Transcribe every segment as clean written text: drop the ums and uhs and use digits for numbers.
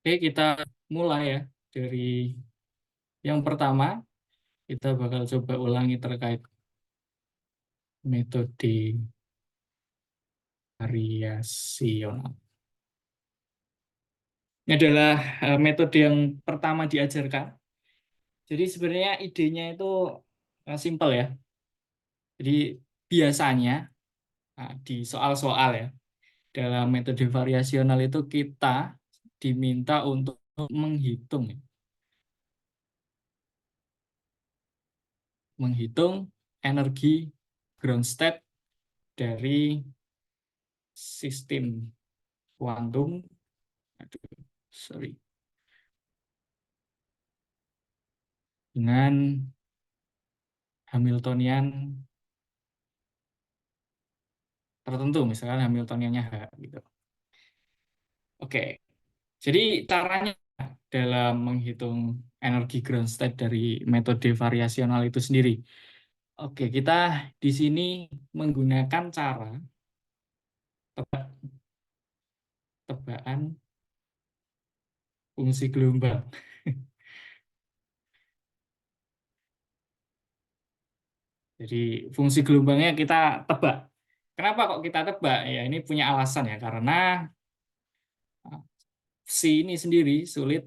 Oke, kita mulai ya dari yang pertama. Kita bakal coba ulangi terkait metode variasional. Ini adalah metode yang pertama diajarkan. Jadi sebenarnya idenya itu simpel ya. Jadi biasanya di soal-soal ya, dalam metode variasional itu kita diminta untuk menghitung ya. Menghitung energi ground state dari sistem kuantum, aduh, sorry, dengan Hamiltonian tertentu, misalkan Hamiltoniannya H gitu. Oke, jadi caranya dalam menghitung energi ground state dari metode variasional itu sendiri. Oke, kita di sini menggunakan cara tebakan fungsi gelombang. Jadi fungsi gelombangnya kita tebak. Kenapa kok kita tebak? Ya ini punya alasan ya, karena psi ini sendiri sulit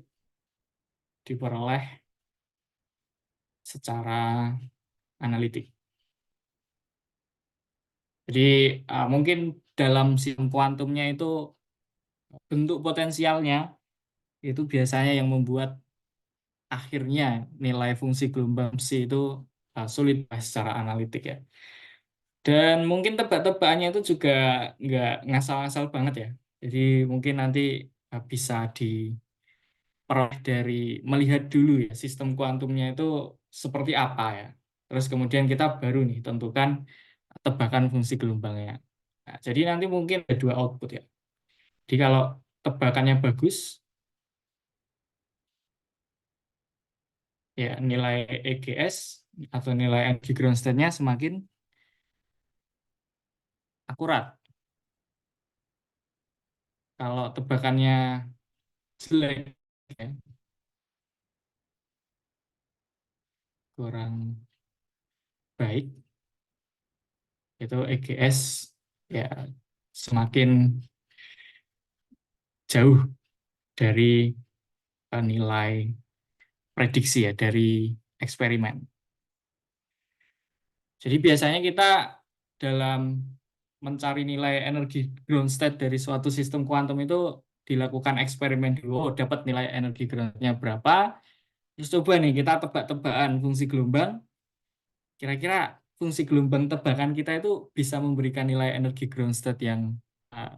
diperoleh secara analitik. Jadi mungkin dalam sistem kuantumnya itu bentuk potensialnya itu biasanya yang membuat akhirnya nilai fungsi gelombang psi itu sulit secara analitik ya. Dan mungkin tebak-tebakannya itu juga nggak ngasal-ngasal banget ya. Jadi mungkin nanti bisa diperoleh dari melihat dulu ya sistem kuantumnya itu seperti apa ya. Terus kemudian kita baru nih tentukan tebakan fungsi gelombangnya. Nah, jadi nanti mungkin ada dua output ya. Jadi kalau tebakannya bagus, ya nilai EGS atau nilai energi ground state-nya semakin akurat. Kalau tebakannya jelek, ya, kurang baik, itu EGS ya semakin jauh dari nilai prediksi ya dari eksperimen. Jadi biasanya kita dalam mencari nilai energi ground state dari suatu sistem kuantum itu dilakukan eksperimen dulu. Oh, dapat nilai energi groundnya berapa? Terus coba nih kita tebak-tebakan fungsi gelombang. Kira-kira fungsi gelombang tebakan kita itu bisa memberikan nilai energi ground state yang uh,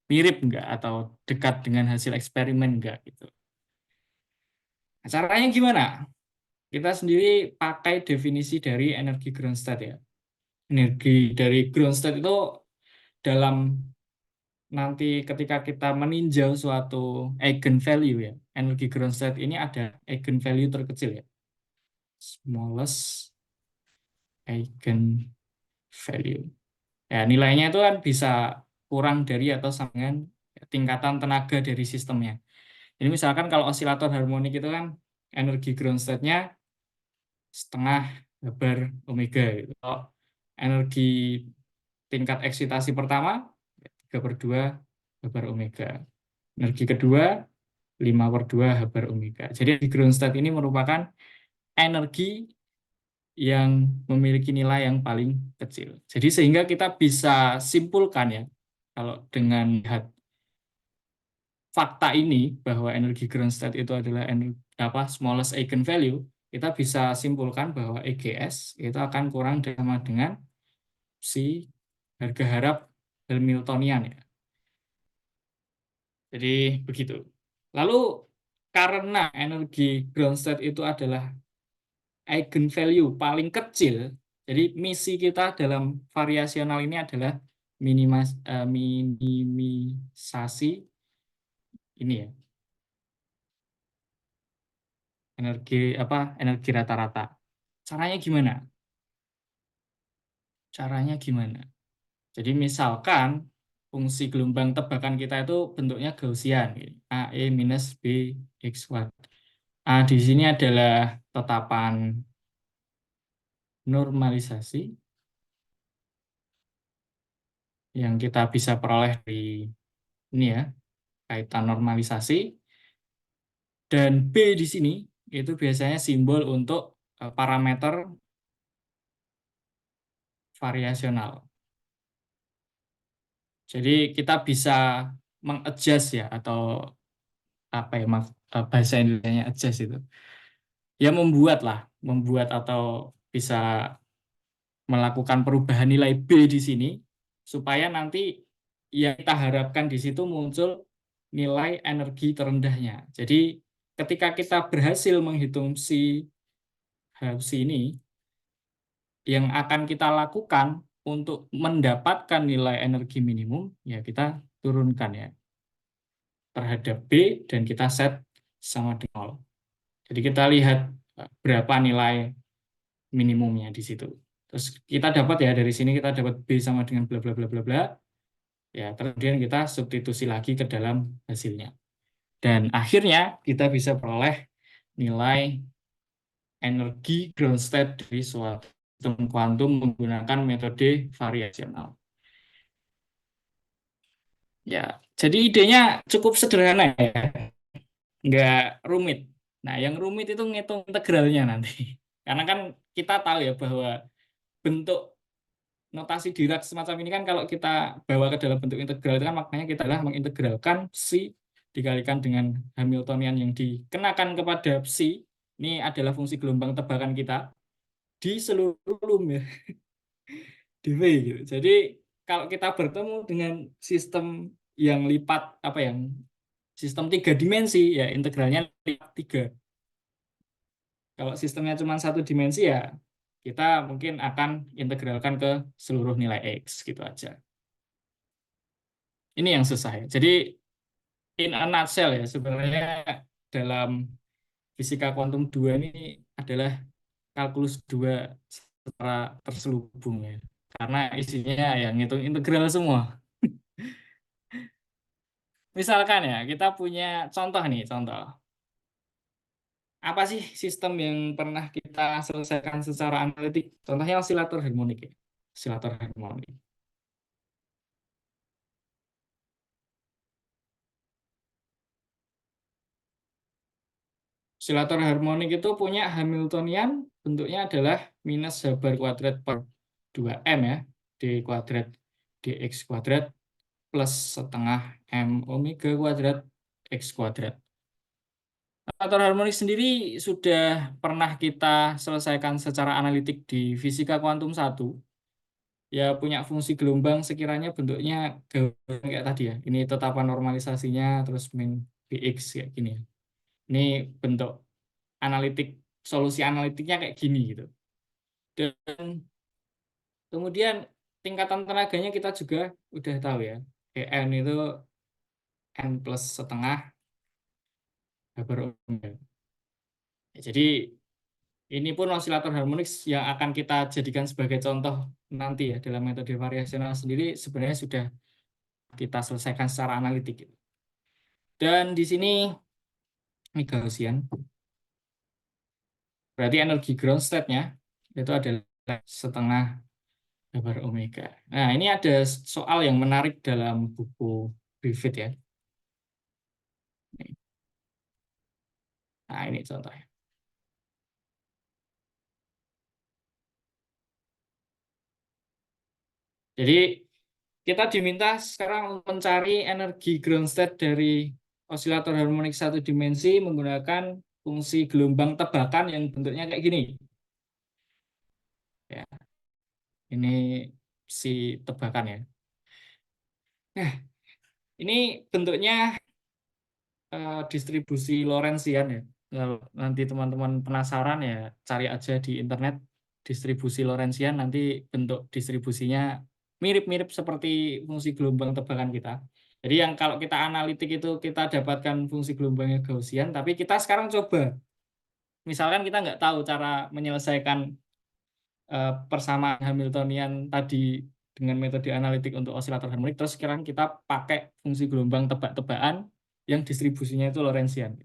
mirip enggak atau dekat dengan hasil eksperimen enggak gitu. Nah, caranya gimana? Kita sendiri pakai definisi dari energi ground state ya. Energi dari ground state itu dalam nanti ketika kita meninjau suatu eigenvalue ya, energi ground state ini ada eigenvalue terkecil ya, smallest eigenvalue. Ya, nilainya itu kan bisa kurang dari atau sama dengan tingkatan tenaga dari sistemnya. Jadi misalkan kalau osilator harmonik itu kan energi ground state-nya setengah Habar omega gitu. Kalau energi tingkat eksitasi pertama 3/2 Habar omega. Energi kedua 5/2 Habar omega. Jadi di ground state ini merupakan energi yang memiliki nilai yang paling kecil. Jadi sehingga kita bisa simpulkan ya, kalau dengan lihat fakta ini bahwa energi ground state itu adalah energi, smallest eigenvalue, kita bisa simpulkan bahwa EGS itu akan kurang sama dengan si harga harap Hamiltonian ya. Jadi begitu. Lalu karena energi ground state itu adalah eigenvalue paling kecil, jadi misi kita dalam variasional ini adalah minimisasi ini ya, energi energi rata-rata. Caranya gimana? Caranya gimana? Jadi misalkan fungsi gelombang tebakan kita itu bentuknya Gaussian, gitu. AE minus B X kuadrat. A di sini adalah tetapan normalisasi yang kita bisa peroleh dari ini ya, kaitan normalisasi. Dan B di sini itu biasanya simbol untuk parameter variasional. Jadi kita bisa mengadjust ya, atau apa ya, bahasa Indonesianya adjust itu. Ya membuat atau bisa melakukan perubahan nilai B di sini supaya nanti yang kita harapkan di situ muncul nilai energi terendahnya. Jadi ketika kita berhasil menghitung si ini, yang akan kita lakukan untuk mendapatkan nilai energi minimum, ya kita turunkan ya terhadap B dan kita set sama dengan 0. Jadi kita lihat berapa nilai minimumnya di situ. Terus kita dapat ya, dari sini kita dapat B sama dengan bla bla bla bla bla. Ya, kemudian kita substitusi lagi ke dalam hasilnya. Dan akhirnya kita bisa peroleh nilai energi ground state dari suatu sistem kuantum menggunakan metode variasional. Ya, jadi idenya cukup sederhana ya, nggak rumit. Nah, yang rumit itu ngitung integralnya nanti. Karena kan kita tahu ya bahwa bentuk notasi Dirac semacam ini kan kalau kita bawa ke dalam bentuk integral itu kan maknanya kita adalah mengintegralkan psi dikalikan dengan Hamiltonian yang dikenakan kepada psi. Ini adalah fungsi gelombang tebakan kita di seluruh volume ya, di V gitu. Jadi kalau kita bertemu dengan sistem yang lipat apa yang sistem 3 dimensi ya integralnya lipat 3. Kalau sistemnya cuma 1 dimensi ya kita mungkin akan integralkan ke seluruh nilai X gitu aja. Ini yang susah ya. Jadi in a nutshell ya, sebenarnya dalam fisika kuantum 2 ini adalah kalkulus 2 secara terselubung ya. Karena isinya yang ngitung integral semua. Misalkan ya, kita punya contoh nih, contoh. Apa sih sistem yang pernah kita selesaikan secara analitik? Contohnya osilator harmonik ya. Osilator harmonik. Osilator harmonik itu punya Hamiltonian, bentuknya adalah minus h bar kuadrat per 2m ya, d kuadrat dx kuadrat plus setengah m omega kuadrat x kuadrat. Osilator harmonik sendiri sudah pernah kita selesaikan secara analitik di fisika kuantum 1. Ya punya fungsi gelombang sekiranya bentuknya kayak tadi ya. Ini tetapan normalisasinya terus min bx kayak gini ya. Ini bentuk analitik, solusi analitiknya kayak gini gitu. Dan kemudian tingkatan tenaganya kita juga udah tahu ya. En itu n plus setengah H bar omega. Ya, jadi ini pun osilator harmonik yang akan kita jadikan sebagai contoh nanti ya dalam metode variasional sendiri sebenarnya sudah kita selesaikan secara analitik. Dan di sini ini Gaussian. Berarti energi ground state-nya itu adalah setengah H bar omega. Nah, ini ada soal yang menarik dalam buku Griffith ya. Nah, ini contohnya. Jadi, kita diminta sekarang mencari energi ground state dari osilator harmonik 1 dimensi menggunakan fungsi gelombang tebakan yang bentuknya kayak gini. Ya, ini si tebakan ya. Nah, ini bentuknya distribusi Lorentzian ya. Kalau nanti teman-teman penasaran ya cari aja di internet distribusi Lorentzian, nanti bentuk distribusinya mirip-mirip seperti fungsi gelombang tebakan kita. Jadi yang kalau kita analitik itu kita dapatkan fungsi gelombangnya Gaussian, tapi kita sekarang coba, misalkan kita nggak tahu cara menyelesaikan persamaan Hamiltonian tadi dengan metode analitik untuk osilator harmonik, terus sekarang kita pakai fungsi gelombang tebak-tebakan yang distribusinya itu Lorentzian.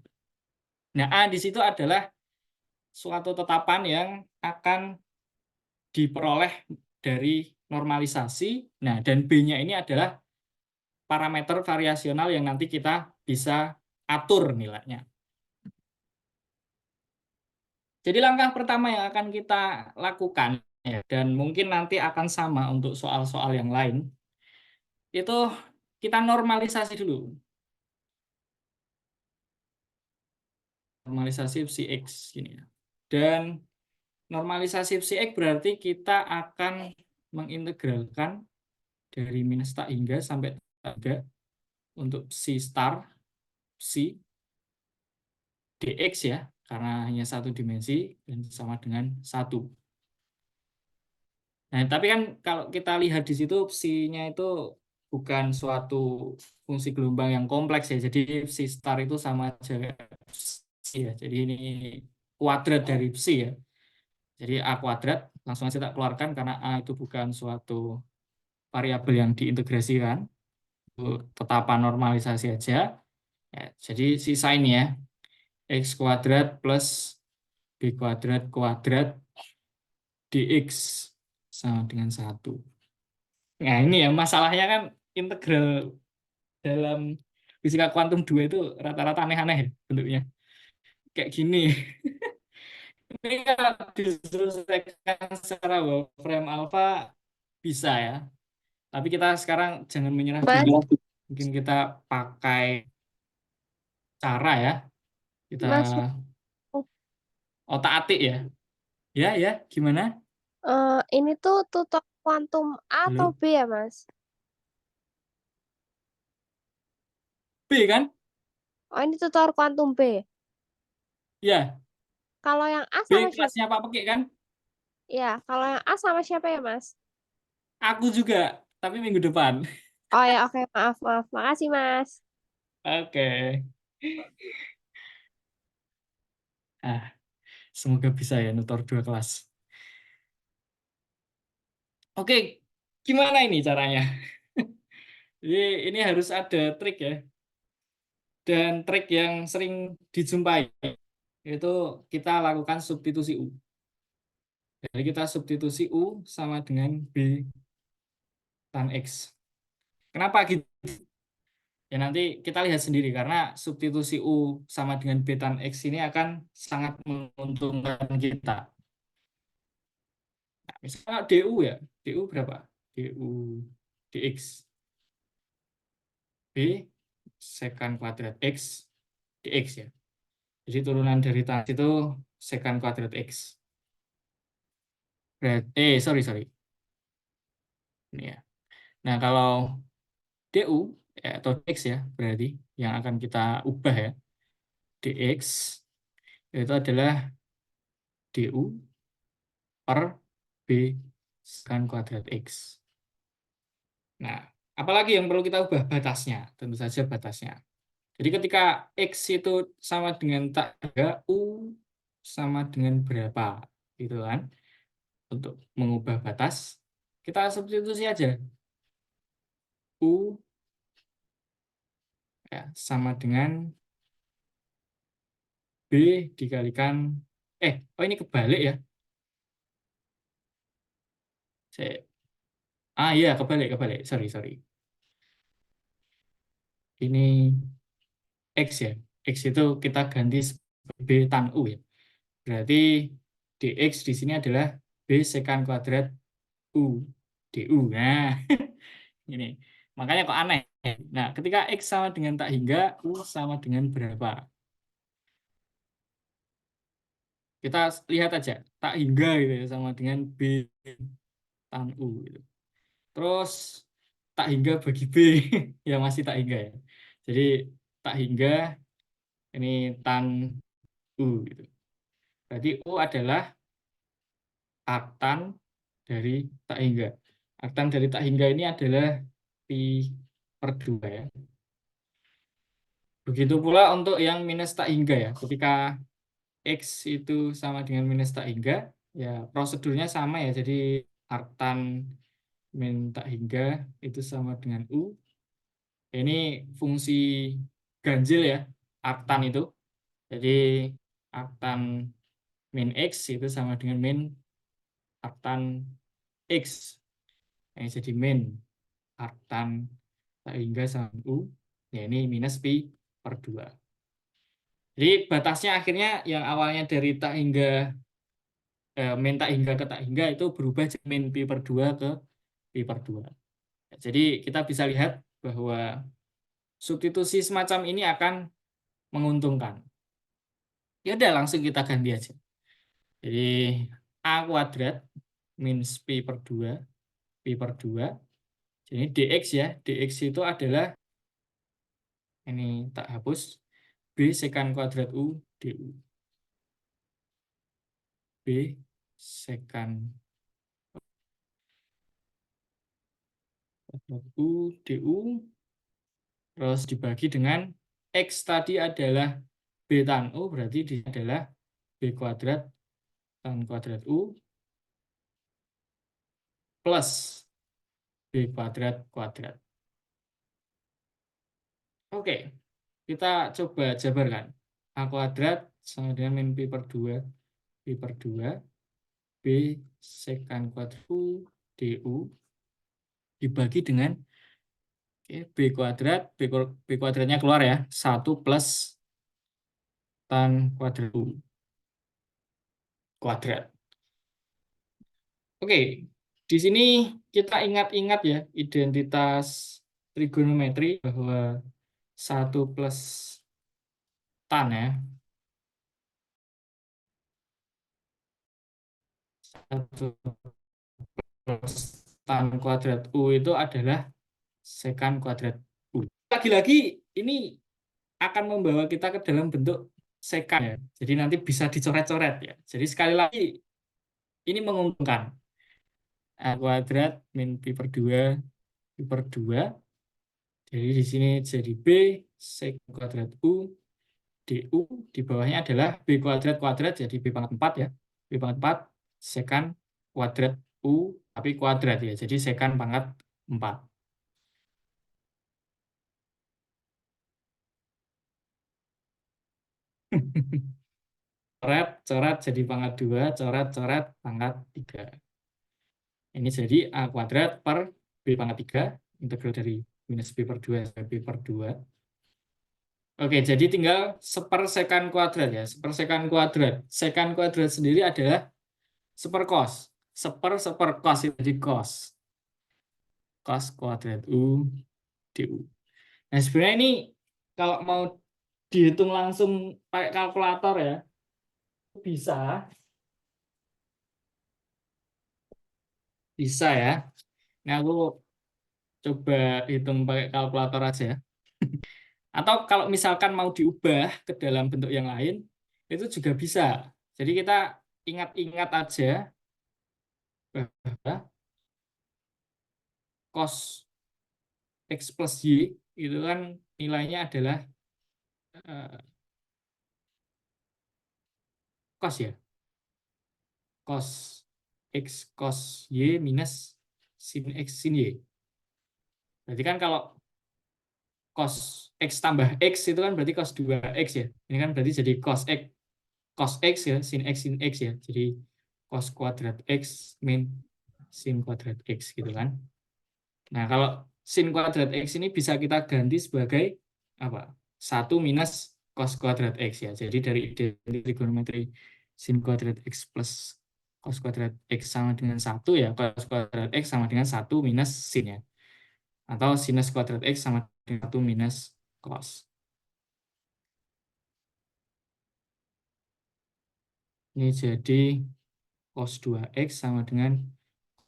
Nah, A di situ adalah suatu tetapan yang akan diperoleh dari normalisasi. Nah, dan B-nya ini adalah parameter variasional yang nanti kita bisa atur nilainya. Jadi langkah pertama yang akan kita lakukan, ya, dan mungkin nanti akan sama untuk soal-soal yang lain, itu kita normalisasi dulu. Normalisasi psi X gini ya. Dan normalisasi psi X berarti kita akan mengintegralkan dari minus tak hingga sampai tak hingga untuk psi star psi dx ya, karena hanya satu dimensi dan sama dengan 1. Nah, tapi kan kalau kita lihat di situ psi-nya itu bukan suatu fungsi gelombang yang kompleks ya. Jadi psi star itu sama aja kayak psi ya. Jadi ini kuadrat dari psi ya. Jadi A kuadrat langsung aja tak keluarkan karena A itu bukan suatu variabel yang diintegrasikan. Itu tetapan normalisasi aja. Ya, jadi sisa ini ya. X kuadrat plus B kuadrat kuadrat dx sama dengan 1. Nah ini ya masalahnya kan integral dalam fisika kuantum 2 itu rata-rata aneh-aneh ya bentuknya. Kayak gini. Ini kalau diselesaikan secara Wolfram alpha bisa ya. Tapi kita sekarang jangan menyerah Mas, dulu. Mungkin kita pakai cara ya. Kita Mas, otak-atik ya. Ya, ya, gimana? ini tuh tutor kuantum A atau Halo? B ya, Mas? B kan? Oh, ini tutor kuantum B. Ya, Kalau yang A B sama siapa? kelasnya Pak Pekik kan? Ya, kalau yang A sama siapa ya, Mas? Aku juga, tapi minggu depan. Oh ya, oke, maaf, maaf. Makasih, Mas. Oke. Ah, semoga bisa ya nutor 2 kelas. Oke, gimana ini caranya? Jadi ini harus ada trik ya. Dan trik yang sering dijumpai itu kita lakukan substitusi U. Jadi kita substitusi U sama dengan B tan X. Kenapa gitu? Ya nanti kita lihat sendiri karena substitusi U sama dengan B tan X ini akan sangat menguntungkan kita. Nah, misalnya DU ya, DU berapa? DU dx B secant kuadrat X dx ya. Jadi turunan dari tan itu secant kuadrat X. Berarti, sorry. Ini ya. Nah, kalau DU ya, atau dx ya, berarti yang akan kita ubah ya. Dx itu adalah DU per B secant kuadrat X. Nah, apalagi yang perlu kita ubah? Batasnya. Tentu saja batasnya. Jadi ketika X itu sama dengan tak ada, U sama dengan berapa. Gitu kan. Untuk mengubah batas, kita substitusi aja. U ya, sama dengan B dikalikan oh ini kebalik ya. Iya kebalik. Sorry. Ini X ya. X itu kita ganti sebagai B tan U ya. Berarti dx di sini adalah B secant kuadrat U du. Nah, ini. Makanya kok aneh. Nah, ketika X sama dengan tak hingga, U sama dengan berapa? Kita lihat aja. Tak hingga gitu ya, sama dengan B tan U gitu. Terus tak hingga bagi B yang masih tak hingga ya. Jadi tak hingga ini tan U gitu. Berarti U adalah artan dari tak hingga. Artan dari tak hingga ini adalah pi per 2 ya. Begitu pula untuk yang minus tak hingga ya. Ketika X itu sama dengan minus tak hingga, ya prosedurnya sama ya. Jadi artan min tak hingga itu sama dengan U. Ini fungsi ganjil ya, arctan itu. Jadi arctan min X itu sama dengan min arctan X. Yang jadi min arctan tak hingga sama U, ya ini minus pi per 2. Jadi batasnya akhirnya yang awalnya dari tak hingga min tak hingga ke tak hingga itu berubah jadi min pi per 2 ke pi per 2. Jadi kita bisa lihat bahwa substitusi semacam ini akan menguntungkan. Ya udah langsung kita ganti aja. Jadi A kuadrat min pi per 2, pi per 2. Jadi dx ya, dx itu adalah, ini tak hapus, B sekan kuadrat U du. B sekan kuadrat U du, terus dibagi dengan X tadi adalah B tan U, berarti di adalah B kuadrat tan kuadrat U plus B kuadrat kuadrat. Oke, kita coba jabarkan. A kuadrat sama dengan min pi per 2, pi per 2, B sekan kuadrat U du dibagi dengan B kuadrat, B kuadratnya keluar ya, 1 plus tan kuadrat U kuadrat. Oke, di sini kita ingat-ingat ya identitas trigonometri bahwa 1 plus tan ya, 1 plus tan kuadrat U itu adalah sekan kuadrat U. Lagi-lagi ini akan membawa kita ke dalam bentuk sekan ya. Jadi nanti bisa dicoret-coret ya. Jadi sekali lagi ini menguntungkan. A kuadrat min pi per 2, pi per 2. Jadi di sini jadi B sek kuadrat U du, di bawahnya adalah B kuadrat kuadrat, jadi B pangkat 4 ya. B pangkat 4 sekan kuadrat U, tapi kuadrat ya. Jadi sekan pangkat 4. Coret, coret jadi pangkat 2, coret, coret pangkat 3. Ini jadi A kuadrat per B pangkat 3, integral dari minus B per 2 sampai B per 2. Oke, jadi tinggal sepersekan kuadrat ya. Sepersekan kuadrat. Sekan kuadrat sendiri adalah seperkos. Seperkos itu jadi kos. Kos kuadrat U du. Nah, sebenarnya ini kalau mau dihitung langsung pakai kalkulator ya, bisa. Bisa ya. Nah, aku coba hitung pakai kalkulator aja ya. Atau kalau misalkan mau diubah ke dalam bentuk yang lain, itu juga bisa. Jadi kita ingat-ingat aja bahwa cos X plus Y itu kan nilainya adalah cos ya. Cos X cos Y minus sin X sin Y. Berarti kan kalau cos X tambah X itu kan berarti cos 2X ya. Ini kan berarti jadi cos X ya, sin X ya. Jadi cos kuadrat X min sin kuadrat X gitu kan. Nah, kalau sin kuadrat X ini bisa kita ganti sebagai apa? 1 minus cos kuadrat X ya. Jadi dari identitas trigonometri sin kuadrat X plus cos kuadrat X sama dengan 1 ya. Cos kuadrat X sama dengan 1 minus sin ya. Atau sinus kuadrat X sama dengan 1 minus cos. Ini jadi cos 2X sama dengan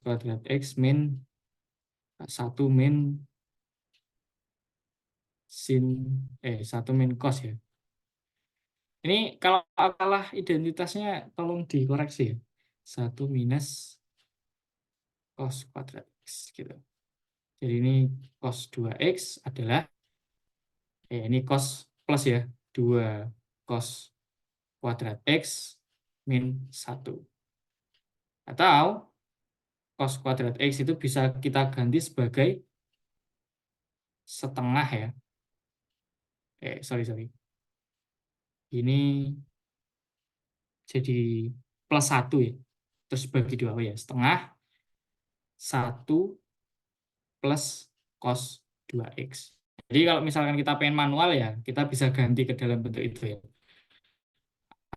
kuadrat X min 1 min sin 1 min cos ya. Ini kalau salah identitasnya tolong dikoreksi ya. 1 minus cos kuadrat X gitu. Jadi ini cos 2X adalah ini cos plus ya. 2 cos kuadrat X min 1. Atau cos kuadrat X itu bisa kita ganti sebagai setengah ya. Sorry. Ini jadi plus 1 ya. Terus bagi 2, oh ya, setengah 1 plus cos 2X. Jadi kalau misalkan kita pengen manual ya, kita bisa ganti ke dalam bentuk itu ya.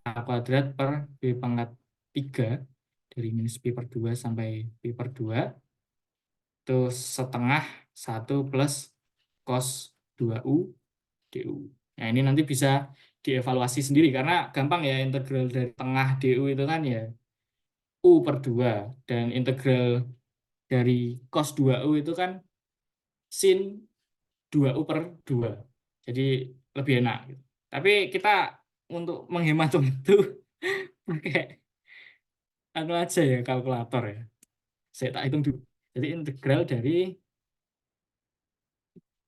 A kuadrat per B pangkat 3 dari minus B per 2 sampai B per 2 itu setengah 1 plus cos 2U DU. Nah ini nanti bisa dievaluasi sendiri karena gampang ya, integral dari tengah DU itu kan ya U per 2 dan integral dari cos 2U itu kan sin 2U per 2. Jadi lebih enak gitu. Tapi kita untuk menghemat waktu pakai anu aja ya, kalkulator ya. Saya tak hitung dulu. Jadi integral dari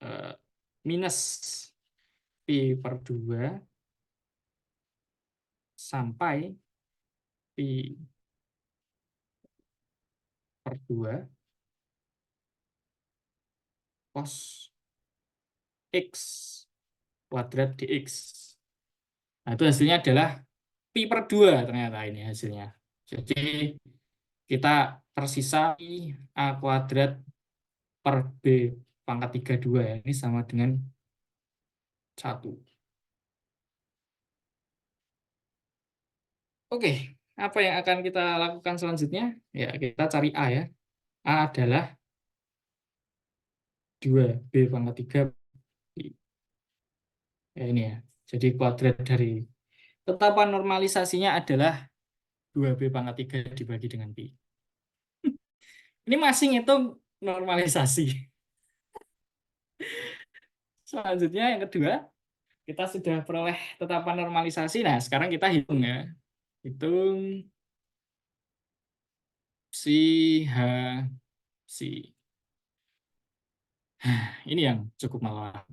eh, minus Pi per 2 sampai Pi per 2 cos X kuadrat dx. Nah itu hasilnya adalah Pi per 2 ternyata ini hasilnya. Jadi kita tersisa I A kuadrat per B pangkat 32 ya. Ini sama dengan 1. Oke, apa yang akan kita lakukan selanjutnya? Ya, kita cari A ya. A adalah 2B pangkat 3. Ya, ini ya. Jadi kuadrat dari tetapan normalisasinya adalah 2B pangkat 3 dibagi dengan Pi. Ini masih ngitung normalisasi. Selanjutnya yang kedua, kita sudah peroleh tetapan normalisasi. Nah, sekarang kita hitung ya. Hitung si H si. Ini yang cukup malah.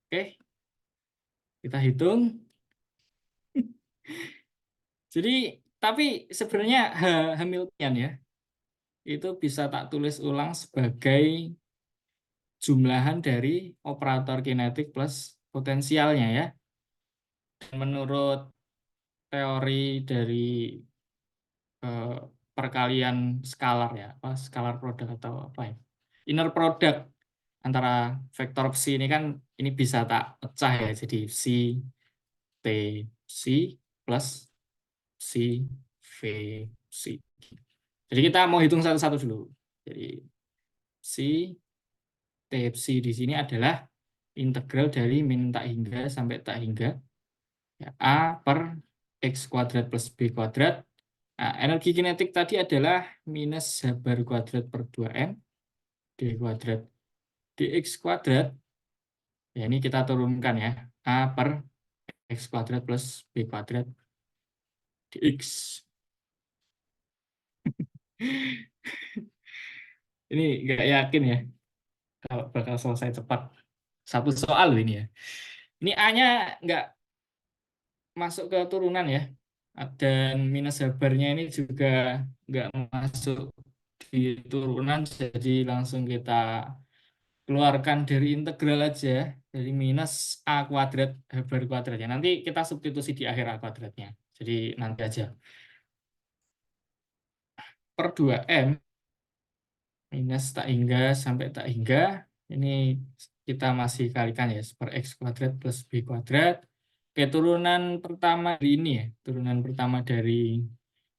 Oke, kita hitung. Jadi, tapi sebenarnya Hamiltonian ya, itu bisa tak tulis ulang sebagai jumlahan dari operator kinetik plus potensialnya ya. Dan menurut teori dari eh, perkalian skalar ya, apa skalar produk atau apa ya, inner product antara vektor psi ini kan ini bisa tak pecah ya, jadi psi t psi plus psi v psi. Jadi kita mau hitung satu-satu dulu. Jadi psi t psi di sini adalah integral dari min tak hingga sampai tak hingga ya, a per x kuadrat plus b kuadrat. Nah, energi kinetik tadi adalah minus h bar kuadrat per 2m d kuadrat dx kuadrat. Ya, ini kita turunkan ya. A per x kuadrat plus b kuadrat dx. Ini nggak yakin ya kalau bakal selesai cepat. Satu soal loh ini ya. Ini A-nya nggak masuk ke turunan ya. Dan minus habarnya ini juga nggak masuk di turunan. Jadi langsung kita keluarkan dari integral aja. Dari minus A kuadrat habar kuadratnya. Nanti kita substitusi di akhir A kuadratnya. Jadi nanti aja. Per 2M minus tak hingga sampai tak hingga. Ini kita masih kalikan ya. Per X kuadrat plus B kuadrat. Oke, turunan pertama dari ini ya. Turunan pertama dari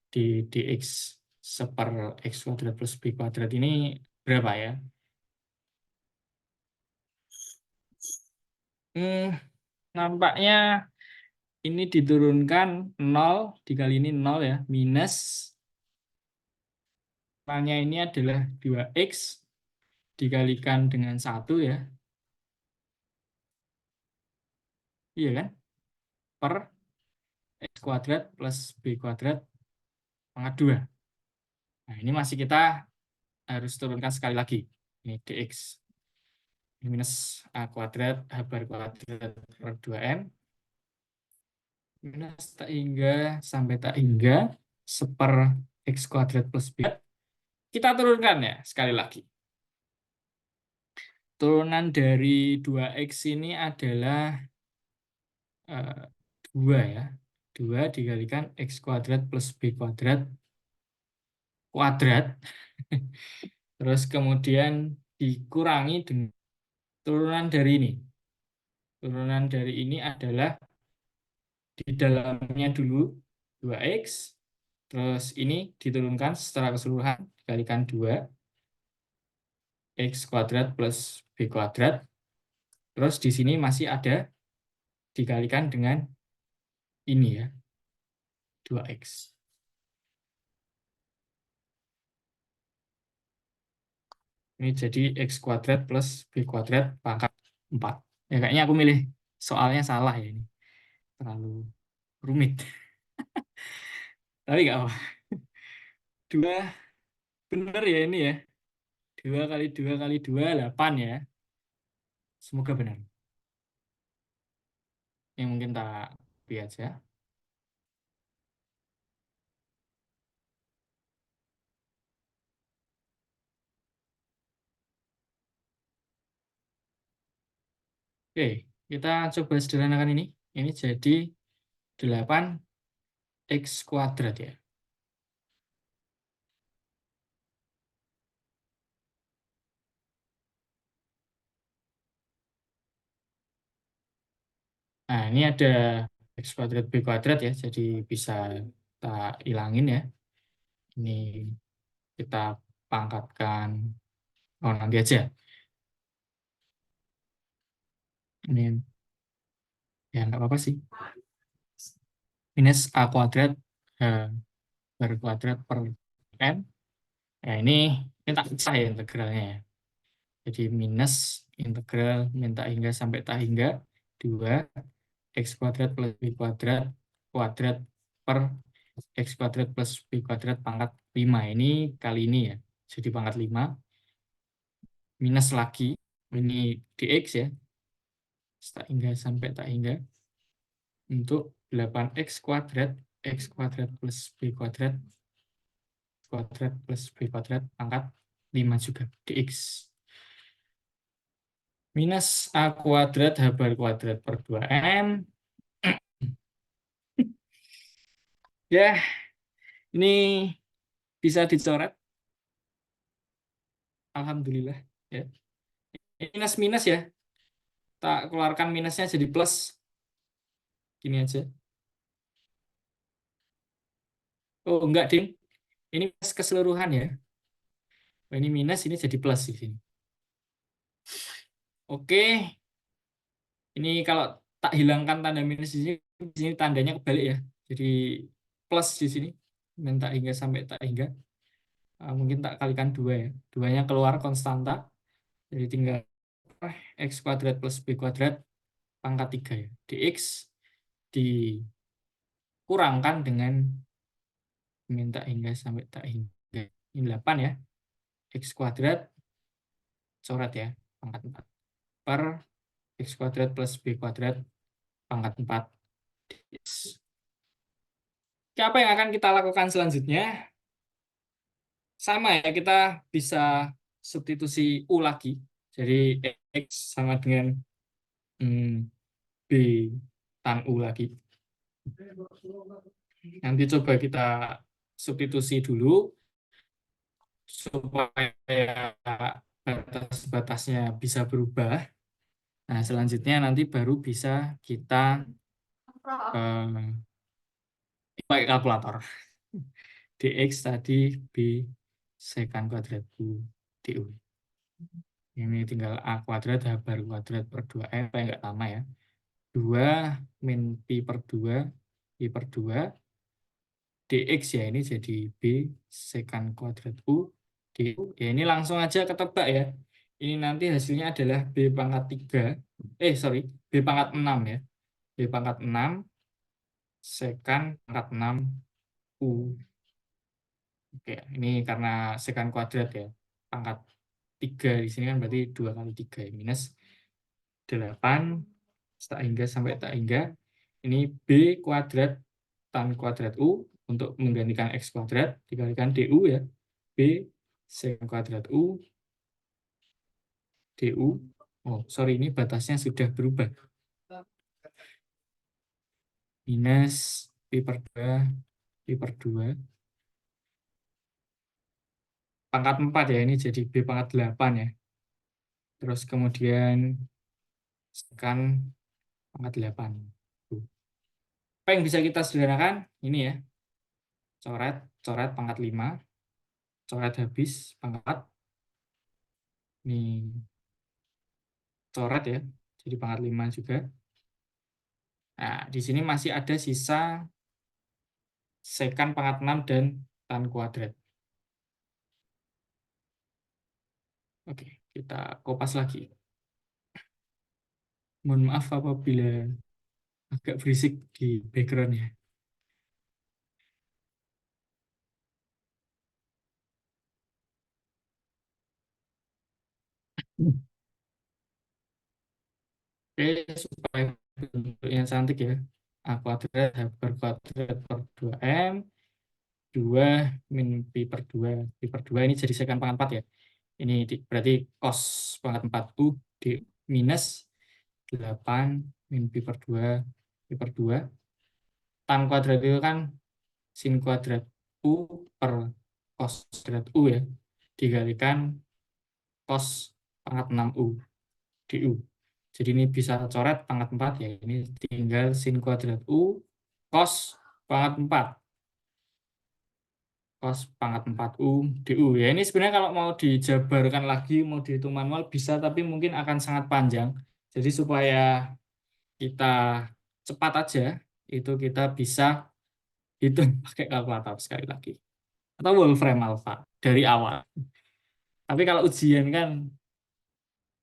dx seper X kuadrat plus B kuadrat ini berapa ya? Nampaknya ini diturunkan 0 dikali ini 0 ya. Minus nya ini adalah 2X dikalikan dengan 1 ya. Iya kan? Per X kuadrat plus B kuadrat pangkat 2. Nah, ini masih kita harus turunkan sekali lagi. Ini dx. Ini minus A kuadrat H bar kuadrat per 2M. Minus tak hingga sampai tak hingga seper X kuadrat plus B. Kita turunkan ya, sekali lagi. Turunan dari 2X ini adalah 2 ya. 2 dikalikan X kuadrat plus B kuadrat kuadrat. Terus kemudian dikurangi dengan turunan dari ini. Turunan dari ini adalah di dalamnya dulu 2X. Terus ini diturunkan secara keseluruhan dikalikan 2 X kuadrat plus B kuadrat. Terus di sini masih ada dikalikan dengan ini ya, 2X. Ini jadi X kuadrat plus B kuadrat pangkat 4. Ya kayaknya aku milih soalnya salah ya ini. Terlalu rumit. Tapi nggak apa. 2 bener ya ini ya. 2 kali 2 kali 2, 8 ya. Semoga benar. Yang mungkin tak lihat aja. Oke, kita coba sederhanakan ini. Ini jadi 8X kuadrat ya. Nah, ini ada X kuadrat B kuadrat ya. Jadi bisa kita hilangin ya. Ini kita pangkatkan. Oh, nanti aja. Ini ya nggak apa-apa sih. Minus A kuadrat per kuadrat per M. Ya, ini tak pisah ya integralnya ya. Jadi minus integral min tak hingga sampai tak hingga 2 X kuadrat plus B kuadrat kuadrat per X kuadrat plus B kuadrat pangkat 5. Ini kali ini ya. Jadi pangkat 5. Minus lagi. Ini dx ya. Tak hingga sampai tak hingga. Untuk 8X kuadrat. X kuadrat plus B kuadrat plus B kuadrat pangkat 5 juga dx. Minus A kuadrat H bar kuadrat per 2M. Ya, ini bisa dicoret. Alhamdulillah. Ya. Ini minus-minus ya. Tak keluarkan minusnya jadi plus. Gini aja. Oh, enggak, Ding. Ini plus keseluruhan ya. Oh, ini minus, ini jadi plus di sini. Oke. Ini kalau tak hilangkan tanda minus di sini tandanya kebalik ya. Jadi plus di sini. Dan tak hingga sampai tak hingga. Mungkin tak kalikan 2 ya. 2-nya keluar konstanta. Jadi tinggal X kuadrat plus B kuadrat pangkat 3 ya. Dx dikurangkan dengan minta hingga sampai tak hingga. Ini 8 ya. X kuadrat coret ya. Pangkat 4. Per X kuadrat plus B kuadrat pangkat 4. Oke, apa yang akan kita lakukan selanjutnya? Sama ya, kita bisa substitusi U lagi. Jadi X sama dengan B tan U lagi. Nanti coba kita substitusi dulu supaya batas-batasnya bisa berubah. Nah, selanjutnya nanti baru bisa kita pakai kalkulator. Dx tadi B secant kuadrat U du. Ini tinggal A kuadrat H bar kuadrat per 2M, nggak lama ya. 2 min Pi per 2, Pi per 2, dx ya ini jadi B secant kuadrat U du. Ya ini langsung aja ketebak ya. Ini nanti hasilnya adalah B pangkat 3, B pangkat 6 ya. B pangkat 6 secant pangkat 6 U. Oke, ini karena secant kuadrat ya. Pangkat 3 di sini kan berarti 2 kali 3 ya. Minus 8 tak hingga sampai tak hingga. Ini B kuadrat tan kuadrat U untuk menggantikan X kuadrat dikalikan DU ya. B sek kuadrat U DU. Oh, sorry, ini batasnya sudah berubah. Minus Pi per 2, Pi per 2. Pangkat 4 ya, ini jadi B pangkat 8 ya. Terus kemudian sekan pangkat 8. Apa yang bisa kita sederhanakan? Ini ya, coret, coret pangkat 5, coret habis pangkat 4. Ini coret ya, jadi pangkat 5 juga. Nah, di sini masih ada sisa sekan pangkat 6 dan tan kuadrat. Oke, kita kopas lagi. Mohon maaf apabila agak berisik di background ya. Oke, supaya bentuknya cantik ya. A kuadrat H per kuadrat per 2M 2 min Pi per 2. Pi per 2 ini jadi sekan pangkat 4 ya. Ini berarti cos pangkat 4 U di minus 8 min Pi per 2 Pi per 2. Tan kuadrat itu kan sin kuadrat U per cos kuadrat U ya. Dikalikan cos pangkat 6U di U. Jadi ini bisa coret pangkat 4 ya. Ini tinggal sin kuadrat U cos pangkat 4. Cos pangkat 4U DU. Ya ini sebenarnya kalau mau dijabarkan lagi, mau dihitung manual bisa, tapi mungkin akan sangat panjang. Jadi supaya kita cepat aja, itu kita bisa hitung pakai kalkulator sekali lagi. Atau Wolfram Alpha dari awal. Tapi kalau ujian kan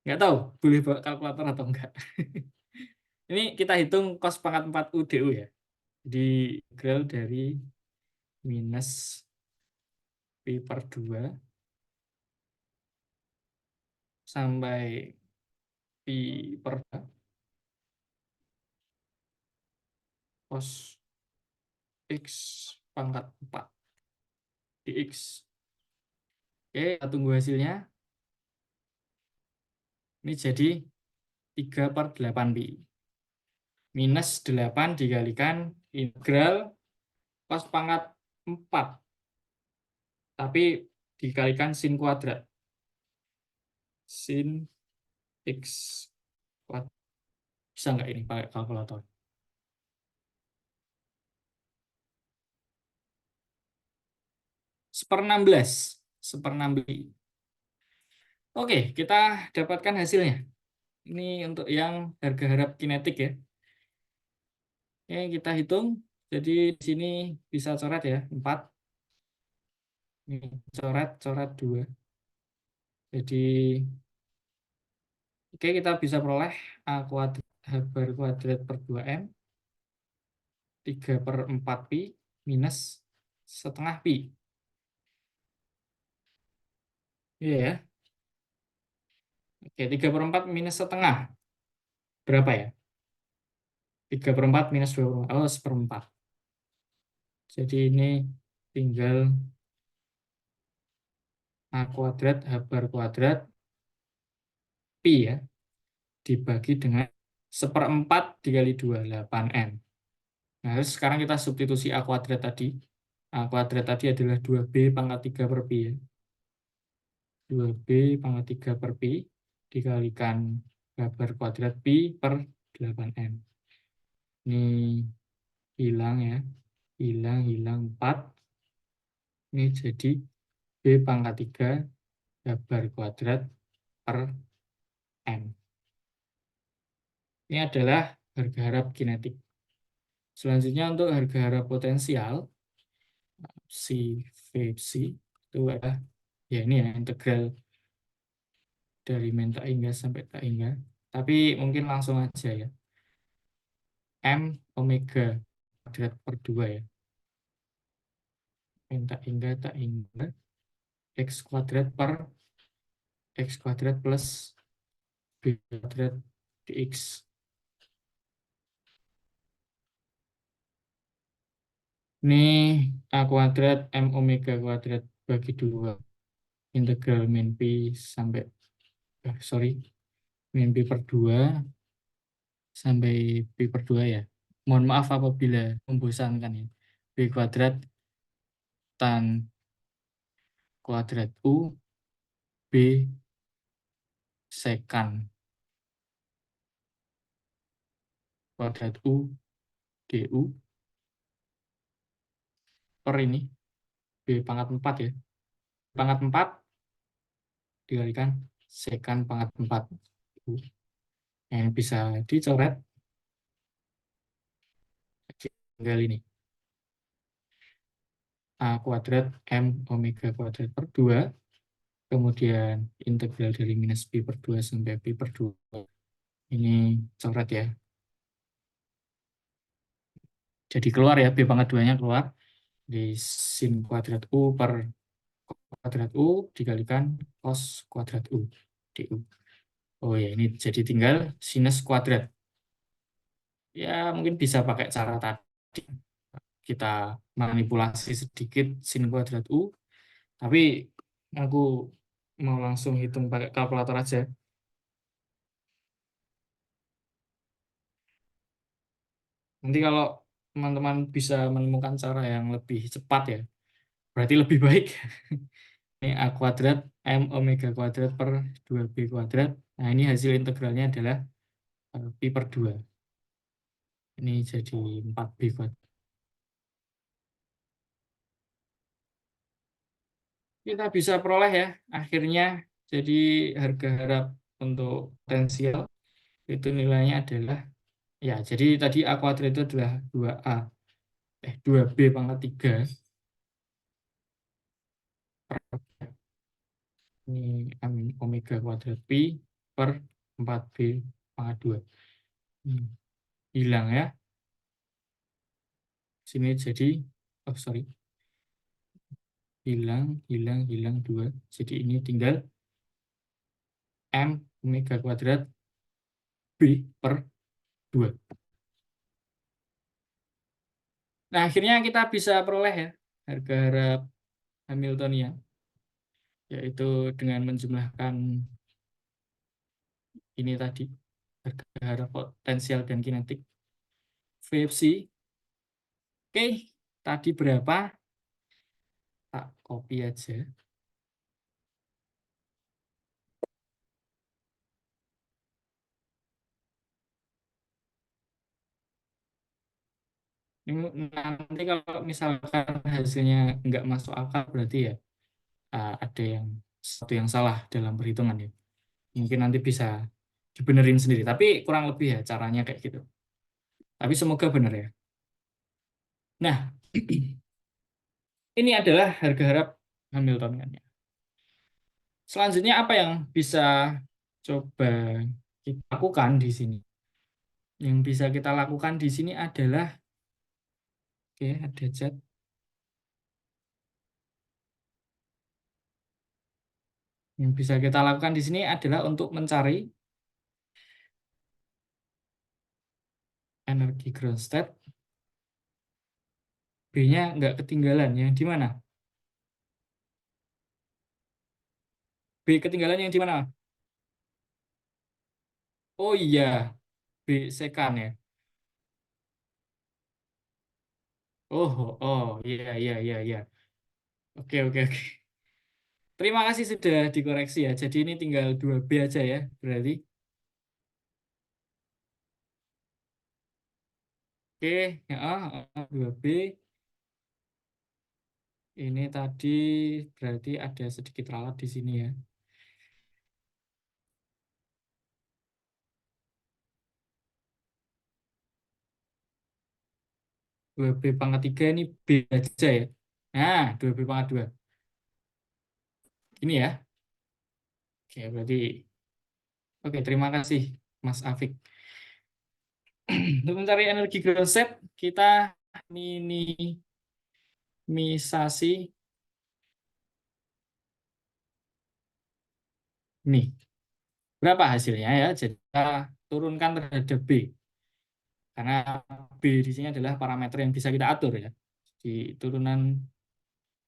nggak tahu boleh bawa kalkulator atau enggak. Ini kita hitung cos pangkat 4U DU ya. Jadi integral dari minus Pi per 2 sampai Pi per 2 cos X pangkat 4 dx. Oke, kita tunggu hasilnya. Ini jadi 3 per 8 pi. Minus 8 dikalikan integral cos pangkat 4. Tapi dikalikan sin kuadrat. Sin X kuadrat. Bisa nggak ini pakai kalkulator? Seper 16. Seper 6 pi. Oke, kita dapatkan hasilnya. Ini untuk yang harga harap kinetik ya. Oke, kita hitung. Jadi di sini bisa coret ya, 4. Ini coret, coret 2. Jadi, oke kita bisa peroleh A kuadrat H bar kuadrat per 2M 3 per 4 pi minus setengah pi. Iya ya. Oke, 3 per 4 minus setengah. Berapa ya? 3 per 4 minus 2 per 4. Oh, seperempat. Jadi ini tinggal A kuadrat H bar kuadrat pi ya. Dibagi dengan seperempat dikali 2, 8M. Nah, terus sekarang kita substitusi A kuadrat tadi. A kuadrat tadi adalah 2B pangkat 3 per pi ya. 2B pangkat 3 per pi dikalikan H bar kuadrat pi per 8M. Ini hilang ya. Hilang, hilang 4. Ini jadi B pangkat 3 H bar kuadrat per M. Ini adalah harga harap kinetik. Selanjutnya untuk harga harap potensial, si VC itu adalah ya ini ya integral dari min tak hingga sampai tak hingga. Tapi mungkin langsung aja ya. M omega kuadrat per 2 ya. Min tak hingga X kuadrat per X kuadrat plus B kuadrat dx. Ini A kuadrat M omega kuadrat bagi 2. Integral min pi sampai, sorry, min pi per 2 sampai pi per 2 ya. Mohon maaf apabila membosankan ya. B kuadrat tan kuadrat U B sekan kuadrat U du per ini B pangkat 4 ya. Pangkat 4 dikalikan sekan pangkat 4 U. Yang bisa dicoret tinggal ini. A kuadrat M omega kuadrat per 2. Kemudian integral dari minus pi per 2 sampai pi per 2. Ini coret ya. Jadi keluar ya, B pangkat 2-nya keluar. Di sin kuadrat U per kuadrat U dikalikan cos kuadrat U du. Oh ya, ini jadi tinggal sinus kuadrat. Ya, mungkin bisa pakai cara tadi. Kita manipulasi sedikit sin kuadrat U. Tapi aku mau langsung hitung pakai kalkulator aja. Nanti kalau teman-teman bisa menemukan cara yang lebih cepat ya, berarti lebih baik. Ini A kuadrat M omega kuadrat per 2B kuadrat. Nah, ini hasil integralnya adalah pi per 2. Ini jadi 4B kuadrat. Kita bisa peroleh ya, akhirnya jadi harga harap untuk potensial itu nilainya adalah, ya jadi tadi A kuadrat itu adalah 2B pangkat 3. Ini omega kuadrat pi per 4B pangkat 2. Hilang ya. Sini jadi, oh sorry, hilang 2. Jadi ini tinggal M omega kuadrat B per 2. Nah, akhirnya kita bisa peroleh ya harga harap Hamiltonian, yaitu dengan menjumlahkan ini tadi, harga harap potensial dan kinetik. VFC. Oke, tadi berapa? Tak copy aja. Ini nanti kalau misalkan hasilnya nggak masuk akal, berarti ya ada sesuatu yang salah dalam perhitungan ya. Mungkin nanti bisa dibenerin sendiri, tapi kurang lebih ya caranya kayak gitu. Tapi semoga benar ya. Nah, ini adalah harga harap Hamiltoniannya. Selanjutnya apa yang bisa coba kita lakukan di sini? Yang bisa kita lakukan di sini adalah, oke, ada zat. Yang bisa kita lakukan di sini adalah untuk mencari energi ground state. B-nya nggak ketinggalan. Yang di mana? B ketinggalan yang di mana? Oh iya, B sekan ya. Oh, iya, iya, iya, iya. Oke, oke, oke. Terima kasih sudah dikoreksi ya. Jadi ini tinggal 2B aja ya, berarti. Oke, ya, 2B. Ini tadi berarti ada sedikit ralat di sini ya. 2B pangkat 3 ini B aja ya. Nah, 2B pangkat 2. Ini ya. Oke, berarti. Oke, terima kasih Mas Afik. Untuk mencari energi ground state, kita minimisasi nih. Berapa hasilnya ya? Jadi kita turunkan terhadap B. Karena B di sini adalah parameter yang bisa kita atur ya. Di turunan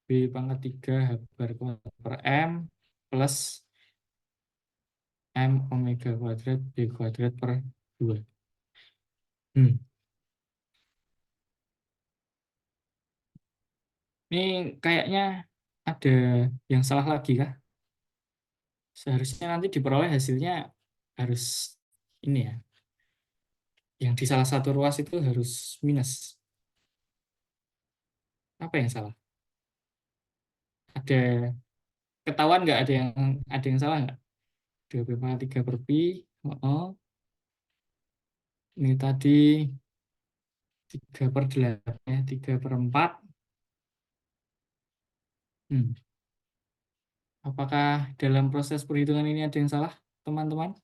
B pangkat 3 H bar kuadrat per M plus M omega kuadrat B kuadrat per 2. Hmm. Ini kayaknya ada yang salah lagi kah? Seharusnya nanti diperoleh hasilnya harus ini ya. Yang di salah satu ruas itu harus minus. Apa yang salah? Ada ketahuan nggak ada yang salah nggak? 2 pangkat 3 per pi. Oh, ini tadi 3 per 8 ya, 3 per 4. Hmm. Apakah dalam proses perhitungan ini ada yang salah, teman-teman?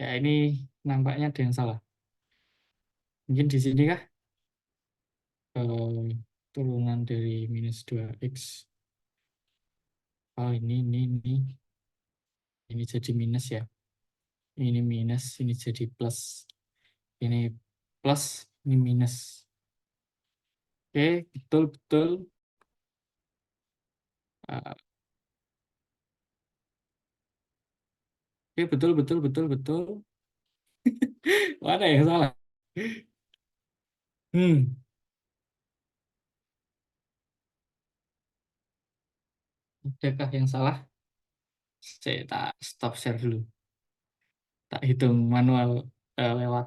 Ya, ini nampaknya ada yang salah. Mungkin di sini kah? Turunan dari minus 2x. Oh, ini jadi minus ya. Ini minus, ini jadi plus. Ini plus, ini minus. Oke, betul-betul. Oke, betul, betul, betul, betul. Mana yang salah? Hmm, adakah yang salah? Saya tak stop share dulu. Tak hitung manual lewat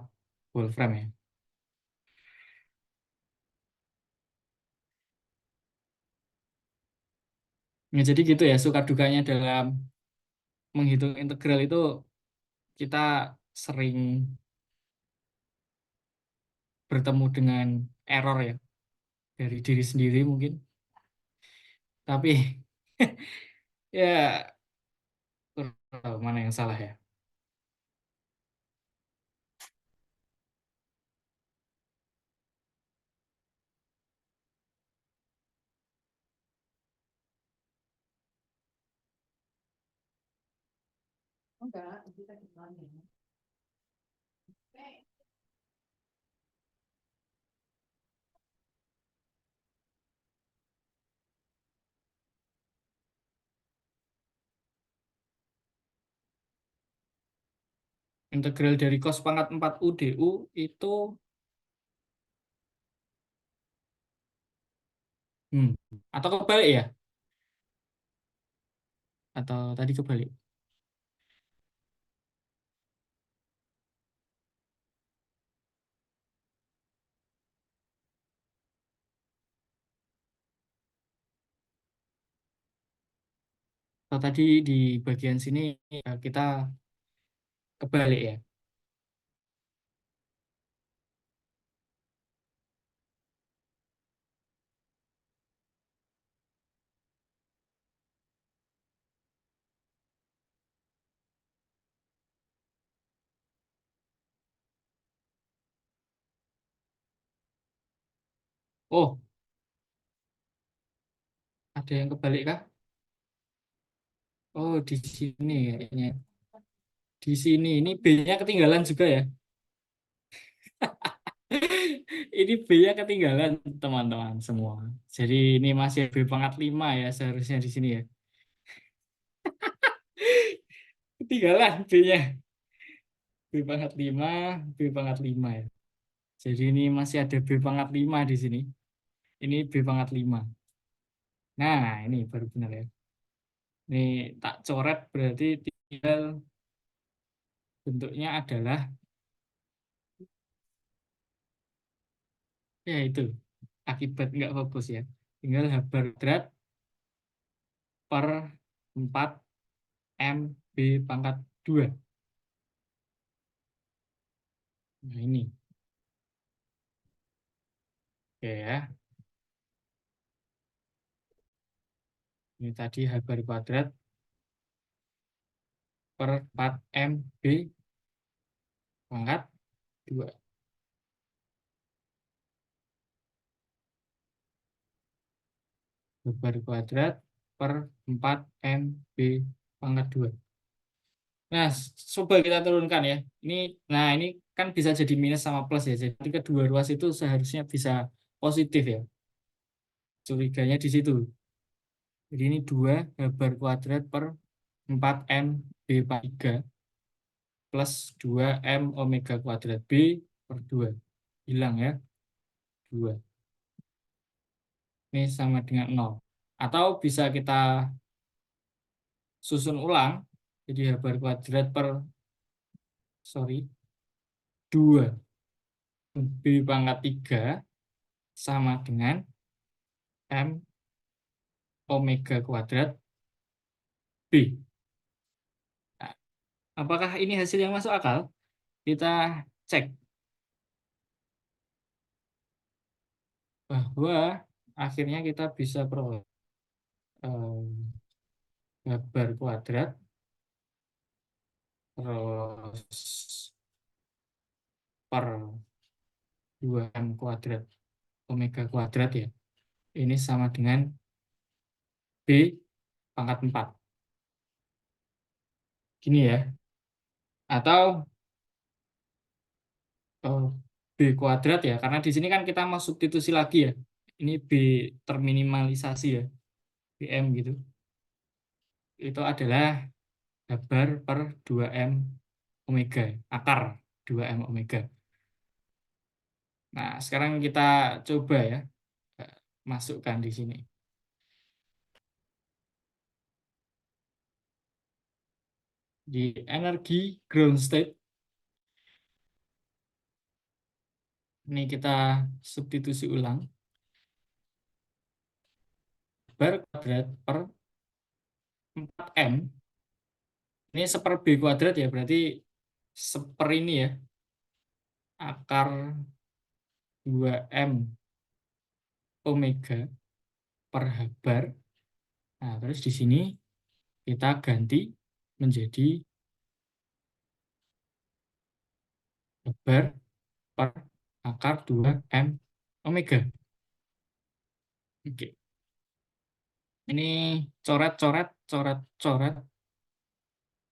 Wolfram ya. Ya, jadi gitu ya, suka dukanya dalam menghitung integral itu kita sering bertemu dengan error ya dari diri sendiri mungkin. Tapi ya mana yang salah ya? Integral dari cos pangkat 4 U DU itu hmm, atau kebalik ya? Atau tadi kebalik? Atau tadi di bagian sini kita kebalik ya? Oh, ada yang kebalik kah? Oh, di sini kayaknya. Di sini ini B-nya ketinggalan juga ya. Ini B-nya ketinggalan teman-teman semua. Jadi ini masih B pangkat 5 ya seharusnya di sini ya. Ketinggalan B-nya. B pangkat 5, B pangkat 5 ya. Jadi ini masih ada B pangkat 5 di sini. Ini B pangkat 5. Nah, ini baru benar ya. Ini tak coret berarti tinggal bentuknya adalah ya itu akibat nggak fokus ya. Tinggal H bar kuadrat per 4 M B pangkat 2. Nah, ini. Oke ya. Ini tadi H bar kuadrat per 4 M B pangkat 2. H bar kuadrat per 4 M B pangkat 2. Nah, coba kita turunkan ya. Ini kan bisa jadi minus sama plus ya. Jadi kedua ruas itu seharusnya bisa positif ya. Curiganya di situ. Jadi ini 2 H bar kuadrat per 4M B pangkat 3 plus 2M omega kuadrat B per 2. Hilang ya, 2. Ini sama dengan 0. Atau bisa kita susun ulang. Jadi H bar kuadrat per, sorry, 2 B pangkat 3 sama dengan M omega kuadrat B. Nah, apakah ini hasil yang masuk akal? Kita cek bahwa akhirnya kita bisa peroleh H bar kuadrat terus per 2M kuadrat omega kuadrat ya. Ini sama dengan B pangkat 4. Gini ya. Atau B kuadrat ya. Karena di sini kan kita mau substitusi lagi ya. Ini B terminimalisasi ya. BM gitu. Itu adalah H bar per 2M omega. Akar 2M omega. Nah, sekarang kita coba ya. Masukkan di sini. Di energi ground state. Ini kita substitusi ulang. Bar kuadrat per 4M. Ini seper B kuadrat ya, berarti seper ini ya. Akar 2M omega per H bar. Nah, terus di sini kita ganti menjadi H bar per akar 2M omega. Oke. Ini coret-coret, coret-coret,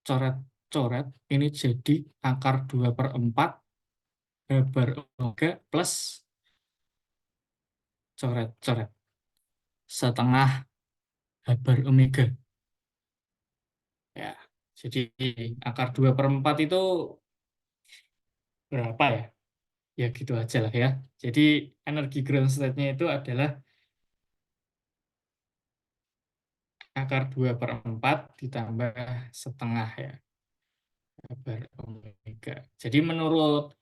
coret-coret. Ini jadi akar 2/4 H bar omega plus coret-coret. Setengah H bar omega. Ya, jadi akar 2/4 itu berapa ya? Ya gitu aja lah ya. Jadi energi ground state-nya itu adalah akar 2/4 ditambah setengah ya. Bar omega. Jadi menurut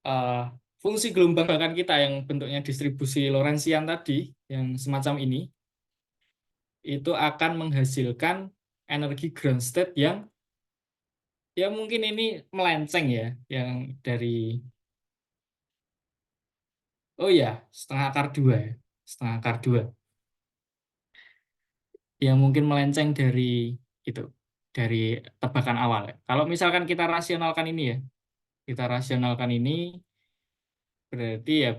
eh, fungsi gelombang bahkan kita yang bentuknya distribusi Lorentzian tadi, yang semacam ini, itu akan menghasilkan energi ground state yang ya mungkin ini melenceng ya, yang dari, oh ya, setengah akar 2 ya, setengah akar 2. Yang mungkin melenceng dari itu, dari tebakan awal ya. Kalau misalkan kita rasionalkan ini ya, kita rasionalkan ini berarti ya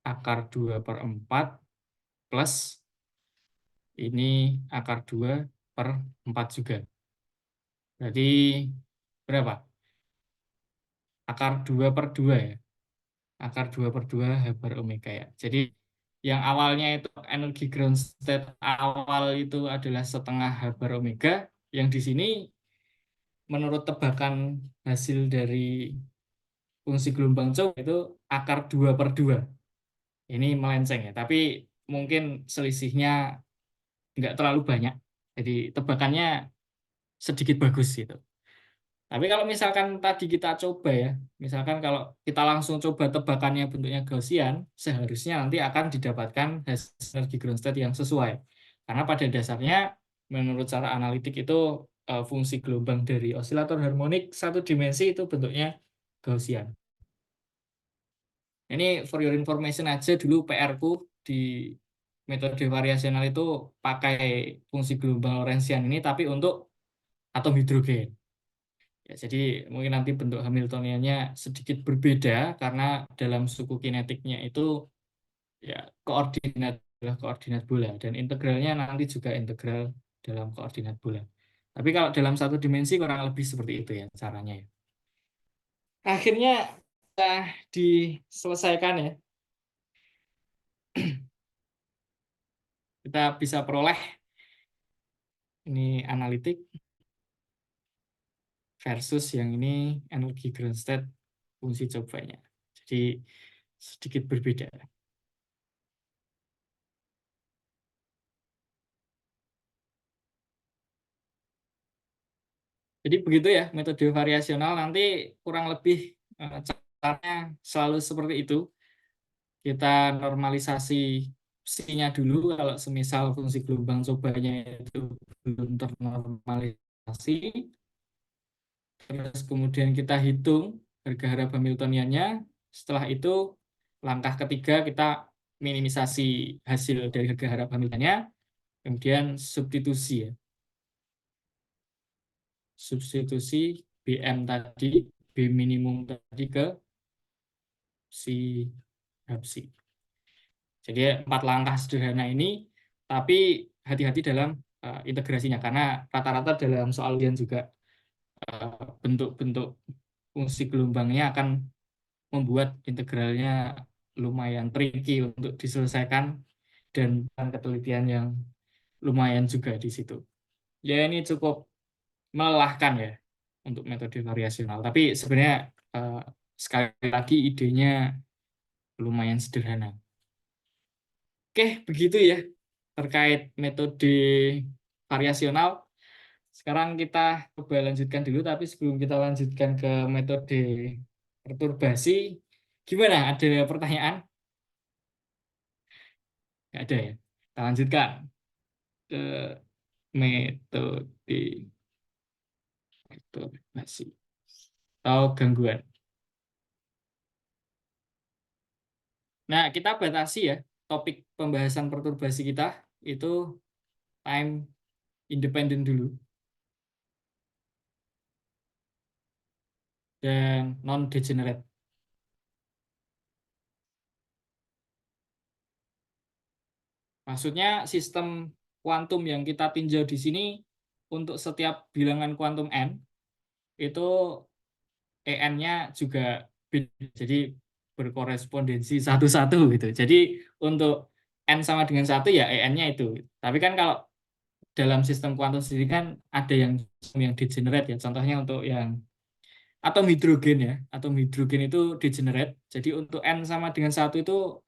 akar 2/4 plus ini akar 2/4 juga. Berarti berapa? Akar 2/2 ya. Akar 2/2 H bar omega ya. Jadi yang awalnya itu energi ground state awal itu adalah setengah H bar omega, yang di sini menurut tebakan hasil dari fungsi gelombang Chow itu akar 2/2. Ini melenceng ya, tapi mungkin selisihnya nggak terlalu banyak. Jadi tebakannya sedikit bagus gitu. Tapi kalau misalkan tadi kita coba ya, misalkan kalau kita langsung coba tebakannya bentuknya Gaussian, seharusnya nanti akan didapatkan hasil energi ground state yang sesuai. Karena pada dasarnya, menurut cara analitik itu fungsi gelombang dari osilator harmonik satu dimensi itu bentuknya Gaussian. Ini for your information aja, dulu PR-ku di metode variasional itu pakai fungsi gelombang Lorentzian ini, tapi untuk atom hidrogen. Ya, jadi mungkin nanti bentuk Hamiltoniannya sedikit berbeda karena dalam suku kinetiknya itu ya koordinat adalah koordinat bola dan integralnya nanti juga integral dalam koordinat bola. Tapi kalau dalam satu dimensi kurang lebih seperti itu ya caranya ya. Akhirnya diselesaikan ya. Kita bisa peroleh ini analitik versus yang ini energi ground state fungsi cobanya. Jadi sedikit berbeda. Jadi begitu ya metode variasional nanti kurang lebih caranya selalu seperti itu. Kita normalisasi psi-nya dulu kalau semisal fungsi gelombang cobanya itu belum ternormalisasi. Terus kemudian kita hitung harga-harga Hamiltoniannya. Setelah itu langkah ketiga kita minimisasi hasil dari harga-harga Hamiltoniannya. Kemudian substitusi ya. Substitusi BM tadi, B minimum tadi ke si Hapsi. Jadi 4 langkah sederhana ini, tapi hati-hati dalam integrasinya karena rata-rata dalam soal ujian juga bentuk-bentuk fungsi gelombangnya akan membuat integralnya lumayan tricky untuk diselesaikan dan ketelitian yang lumayan juga di situ. Ya ini cukup melelahkan ya untuk metode variasional. Tapi sebenarnya eh, sekali lagi idenya lumayan sederhana. Oke, begitu ya terkait metode variasional. Sekarang kita coba lanjutkan dulu, tapi sebelum kita lanjutkan ke metode perturbasi, gimana? Ada pertanyaan? Nggak ada ya? Kita lanjutkan ke metode perturbasi atau gangguan. Nah, kita batasi ya topik pembahasan perturbasi kita itu time independent dulu dan non degenerate. Maksudnya sistem kuantum yang kita tinjau di sini untuk setiap bilangan kuantum n itu en-nya juga beda. Jadi berkorespondensi satu-satu gitu. Jadi untuk n sama dengan 1 ya en-nya itu. Tapi kan kalau dalam sistem kuantum sendiri kan ada yang degenerate ya. Contohnya untuk yang atom hidrogen ya. Atom hidrogen itu degenerate. Jadi untuk n sama dengan 1 itu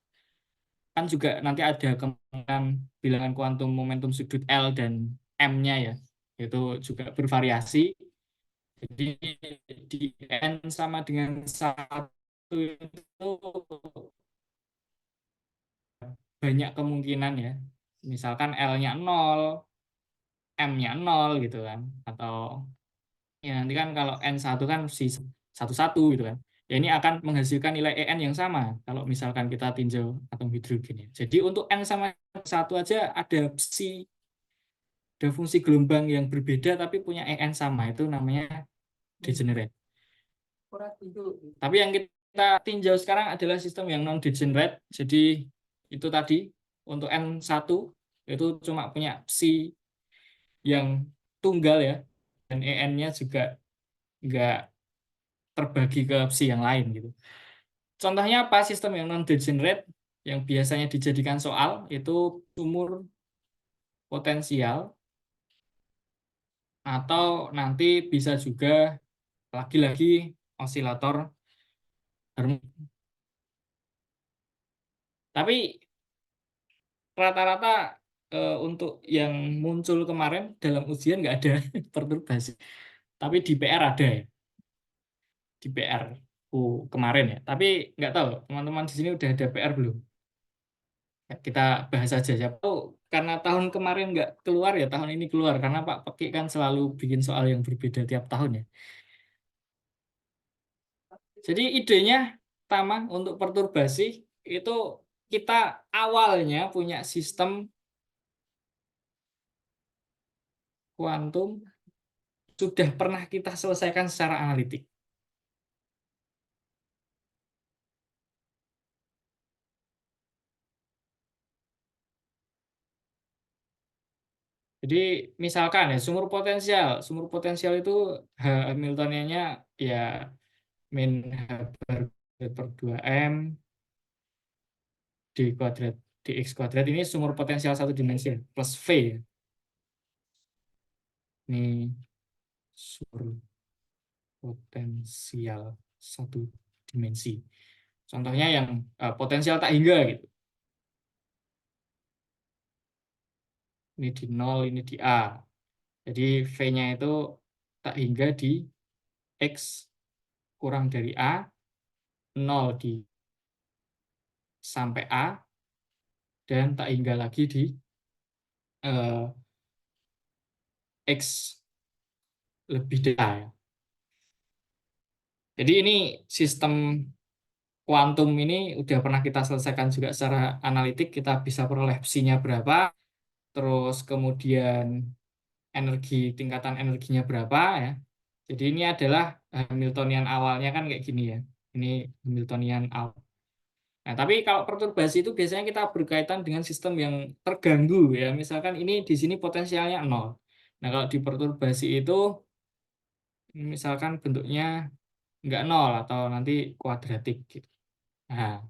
kan juga nanti ada kemungkinan bilangan kuantum momentum sudut L dan M-nya ya. Itu juga bervariasi. Jadi di N sama dengan 1 itu banyak kemungkinan ya. Misalkan L-nya 0, M-nya 0 gitu kan. Atau ya nanti kan kalau N1 kan si 1-1 gitu kan. Ya ini akan menghasilkan nilai En yang sama kalau misalkan kita tinjau atom hidrogen ya. Jadi untuk N sama 1 aja ada fungsi gelombang yang berbeda tapi punya En sama, itu namanya degenerate. Tapi yang kita tinjau sekarang adalah sistem yang non degenerate. Jadi itu tadi untuk N1 itu cuma punya psi yang tunggal ya, dan En-nya juga nggak terbagi ke psi yang lain gitu. Contohnya apa sistem yang non degenerate yang biasanya dijadikan soal itu sumur potensial, atau nanti bisa juga lagi-lagi osilator harmonik. Tapi rata-rata untuk yang muncul kemarin dalam ujian nggak ada perturbasi. Tapi di PR ada ya, di PR kemarin ya. Tapi nggak tahu teman-teman di sini udah ada PR belum? Ya, kita bahas saja. Siapa tahu karena tahun kemarin nggak keluar ya, tahun ini keluar. Karena Pak Peki kan selalu bikin soal yang berbeda tiap tahun ya. Jadi idenya pertama untuk perturbasi itu kita awalnya punya sistem kuantum sudah pernah kita selesaikan secara analitik. Jadi misalkan ya sumur potensial itu Hamiltoniannya ya min H bar per 2M d kuadrat dx kuadrat, ini sumur potensial satu dimensi ya, plus V ya. Ini sumur potensial satu dimensi. Contohnya yang potensial tak hingga gitu. Ini di 0, ini di A. Jadi V-nya itu tak hingga di X kurang dari A, 0 di sampai A, dan tak hingga lagi di eh, X lebih dari A ya. Jadi ini sistem kuantum ini udah pernah kita selesaikan juga secara analitik. Kita bisa peroleh psi-nya berapa, terus kemudian tingkatan energinya berapa ya. Jadi ini adalah Hamiltonian awalnya kan kayak gini ya. Ini Hamiltonian awal. Nah, tapi kalau perturbasi itu biasanya kita berkaitan dengan sistem yang terganggu ya. Misalkan ini di sini potensialnya 0. Nah, kalau di perturbasi itu misalkan bentuknya nggak 0 atau nanti kuadratik gitu. Nah,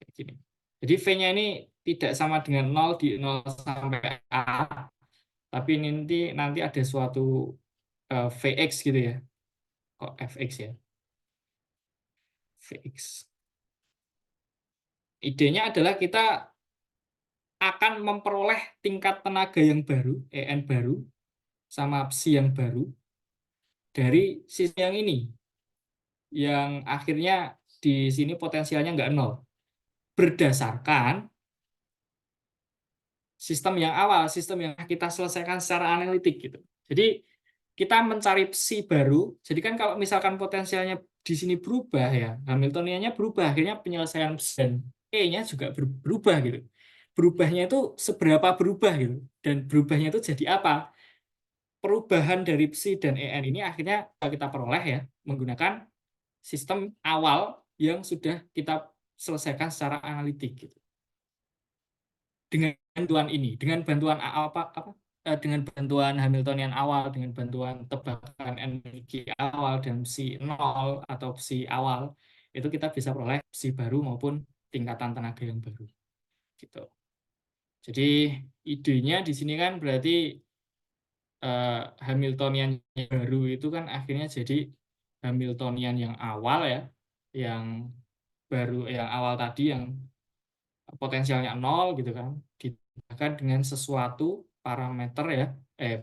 kayak gini. Jadi V-nya ini tidak sama dengan 0 di 0 sampai A, tapi ini nanti ada suatu Vx gitu ya. Kok Fx ya? Vx. Idenya adalah kita akan memperoleh tingkat tenaga yang baru, En baru, sama psi yang baru dari sistem yang ini, yang akhirnya di sini potensialnya nggak nol, berdasarkan sistem yang awal, sistem yang kita selesaikan secara analitik gitu. Jadi kita mencari psi baru. Jadi kan kalau misalkan potensialnya di sini berubah ya, Hamiltoniannya berubah, akhirnya penyelesaian psi dan E-nya juga berubah gitu. Berubahnya itu seberapa berubah gitu. Dan berubahnya itu jadi apa? Perubahan dari psi dan En ini akhirnya kita peroleh ya menggunakan sistem awal yang sudah kita selesaikan secara analitik gitu. Dengan bantuan ini, dengan bantuan dengan bantuan Hamiltonian awal, dengan bantuan tebakan energi awal dan psi nol atau psi awal, itu kita bisa peroleh psi baru maupun tingkatan tenaga yang baru gitu. Jadi idenya di sini kan berarti Hamiltonian yang baru itu kan akhirnya jadi Hamiltonian yang awal ya, yang baru yang awal tadi yang potensialnya nol gitu kan, ditambahkan dengan sesuatu parameter ya,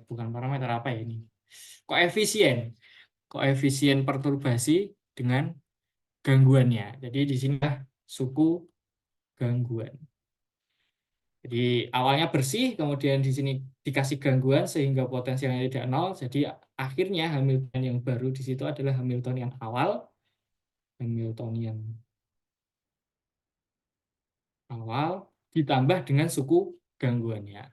bukan parameter apa ya ini, koefisien, koefisien perturbasi dengan gangguannya. Jadi di sini suku gangguan. Jadi awalnya bersih, kemudian di sini dikasih gangguan sehingga potensialnya tidak nol. Jadi akhirnya Hamiltonian yang baru di situ adalah Hamiltonian awal, Hamiltonian awal ditambah dengan suku gangguannya.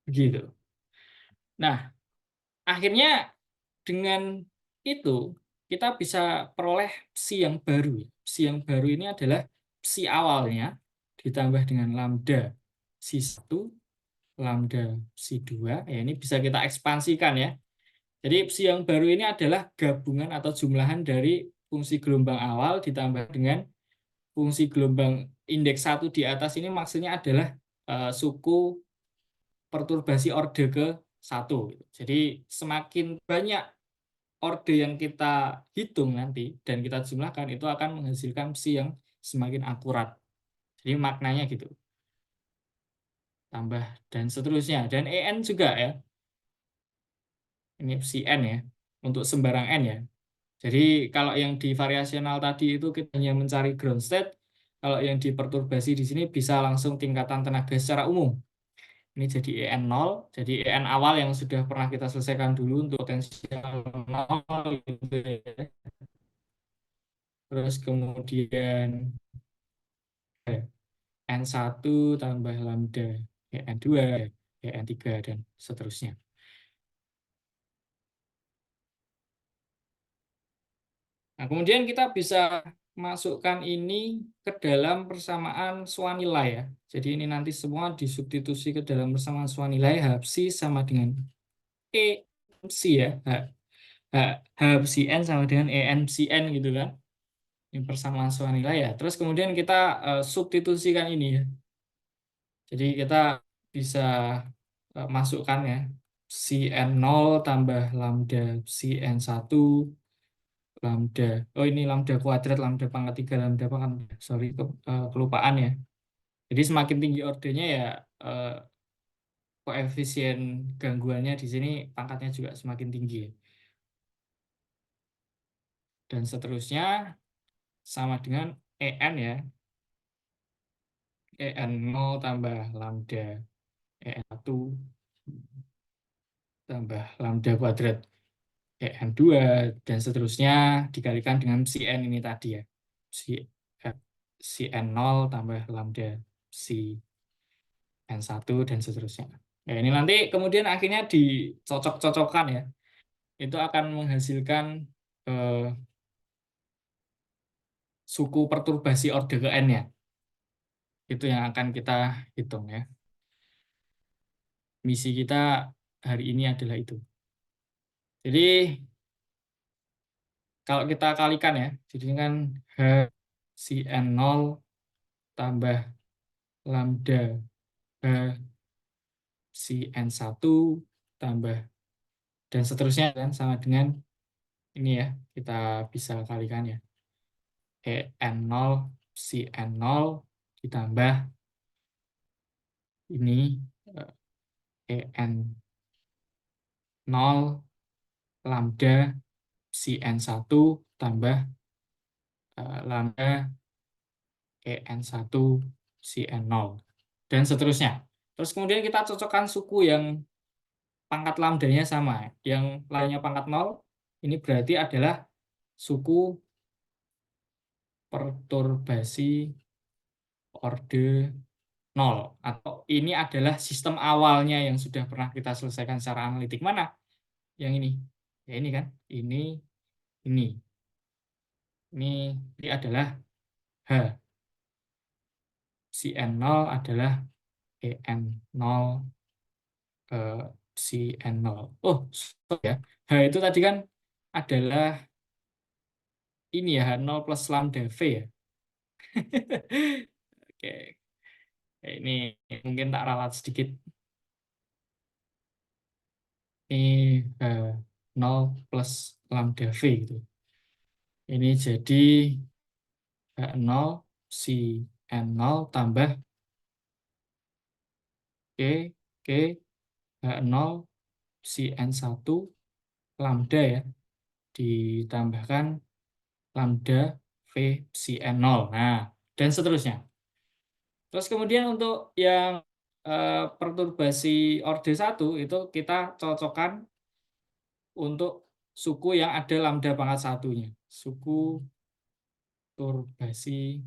Begitu. Nah, akhirnya dengan itu kita bisa peroleh psi yang baru. Psi yang baru ini adalah psi awalnya ditambah dengan lambda psi 1, lambda psi 2. Ya, ini bisa kita ekspansikan ya. Jadi psi yang baru ini adalah gabungan atau jumlahan dari fungsi gelombang awal ditambah dengan fungsi gelombang indeks 1 di atas, ini maksudnya adalah suku perturbasi orde ke 1. Jadi semakin banyak orde yang kita hitung nanti dan kita jumlahkan, itu akan menghasilkan psi yang semakin akurat. Jadi maknanya gitu. Tambah dan seterusnya. Dan En juga ya. Ini psi n ya. Untuk sembarang n ya. Jadi kalau yang di variasional tadi itu kita hanya mencari ground state. Kalau yang di perturbasi di sini bisa langsung tingkatan tenaga secara umum. Ini jadi En 0. Jadi En awal yang sudah pernah kita selesaikan dulu untuk potensial 0 gitu ya. Terus kemudian N1 tambah lambda N2, N3, dan seterusnya. Nah, kemudian kita bisa masukkan ini ke dalam persamaan Swanilai ya. Jadi ini nanti semua disubstitusi ke dalam persamaan Swanilai. H psi sama dengan E psi ya. H psi N sama dengan E N psi N gitu kan. Ini persamaan Swanilai ya. Terus kemudian kita substitusikan ini ya. Jadi kita bisa masukkan ya. Cn0 tambah lambda Cn1 lambda. Oh ini lambda kuadrat, lambda pangkat 3, lambda pangkat 4. Sorry, kelupaan ya. Jadi semakin tinggi ordernya ya eh, koefisien gangguannya di sini pangkatnya juga semakin tinggi. Dan seterusnya sama dengan En ya. En0 tambah lambda En1 tambah lambda kuadrat En2 dan seterusnya dikalikan dengan si N ini tadi ya. Si, si N0 tambah lambda si N1 dan seterusnya. Nah, ini nanti kemudian akhirnya dicocok-cocokkan ya. Itu akan menghasilkan eh, suku perturbasi orde ke N-nya. Itu yang akan kita hitung ya. Misi kita hari ini adalah itu. Jadi kalau kita kalikan ya, jadi kan H si N0 tambah lambda H si N1 tambah dan seterusnya kan sama dengan ini ya, kita bisa kalikan ya. En0 si N0 ditambah ini En0 lambda si N1 tambah lambda En1 si N0 dan seterusnya. Terus kemudian kita cocokkan suku yang pangkat lambdanya sama. Yang lainnya pangkat 0, ini berarti adalah suku perturbasi orde 0. Atau ini adalah sistem awalnya yang sudah pernah kita selesaikan secara analitik. Mana? Yang ini. Ya ini kan. Ini. Ini adalah H. Si N0 adalah En0 si N0. Oh, sorry ya. H itu tadi kan adalah ini ya, H0 plus lambda V ya. Oke, ini mungkin tak ralat sedikit. Ini H0 plus lambda V gitu. Ini jadi H0 si N0 tambah K H0 si N1 lambda ya. Ditambahkan lambda V si N0. Nah, dan seterusnya. Terus kemudian untuk yang perturbasi orde 1 itu kita cocokkan untuk suku yang ada lambda pangkat satunya. Suku turbasi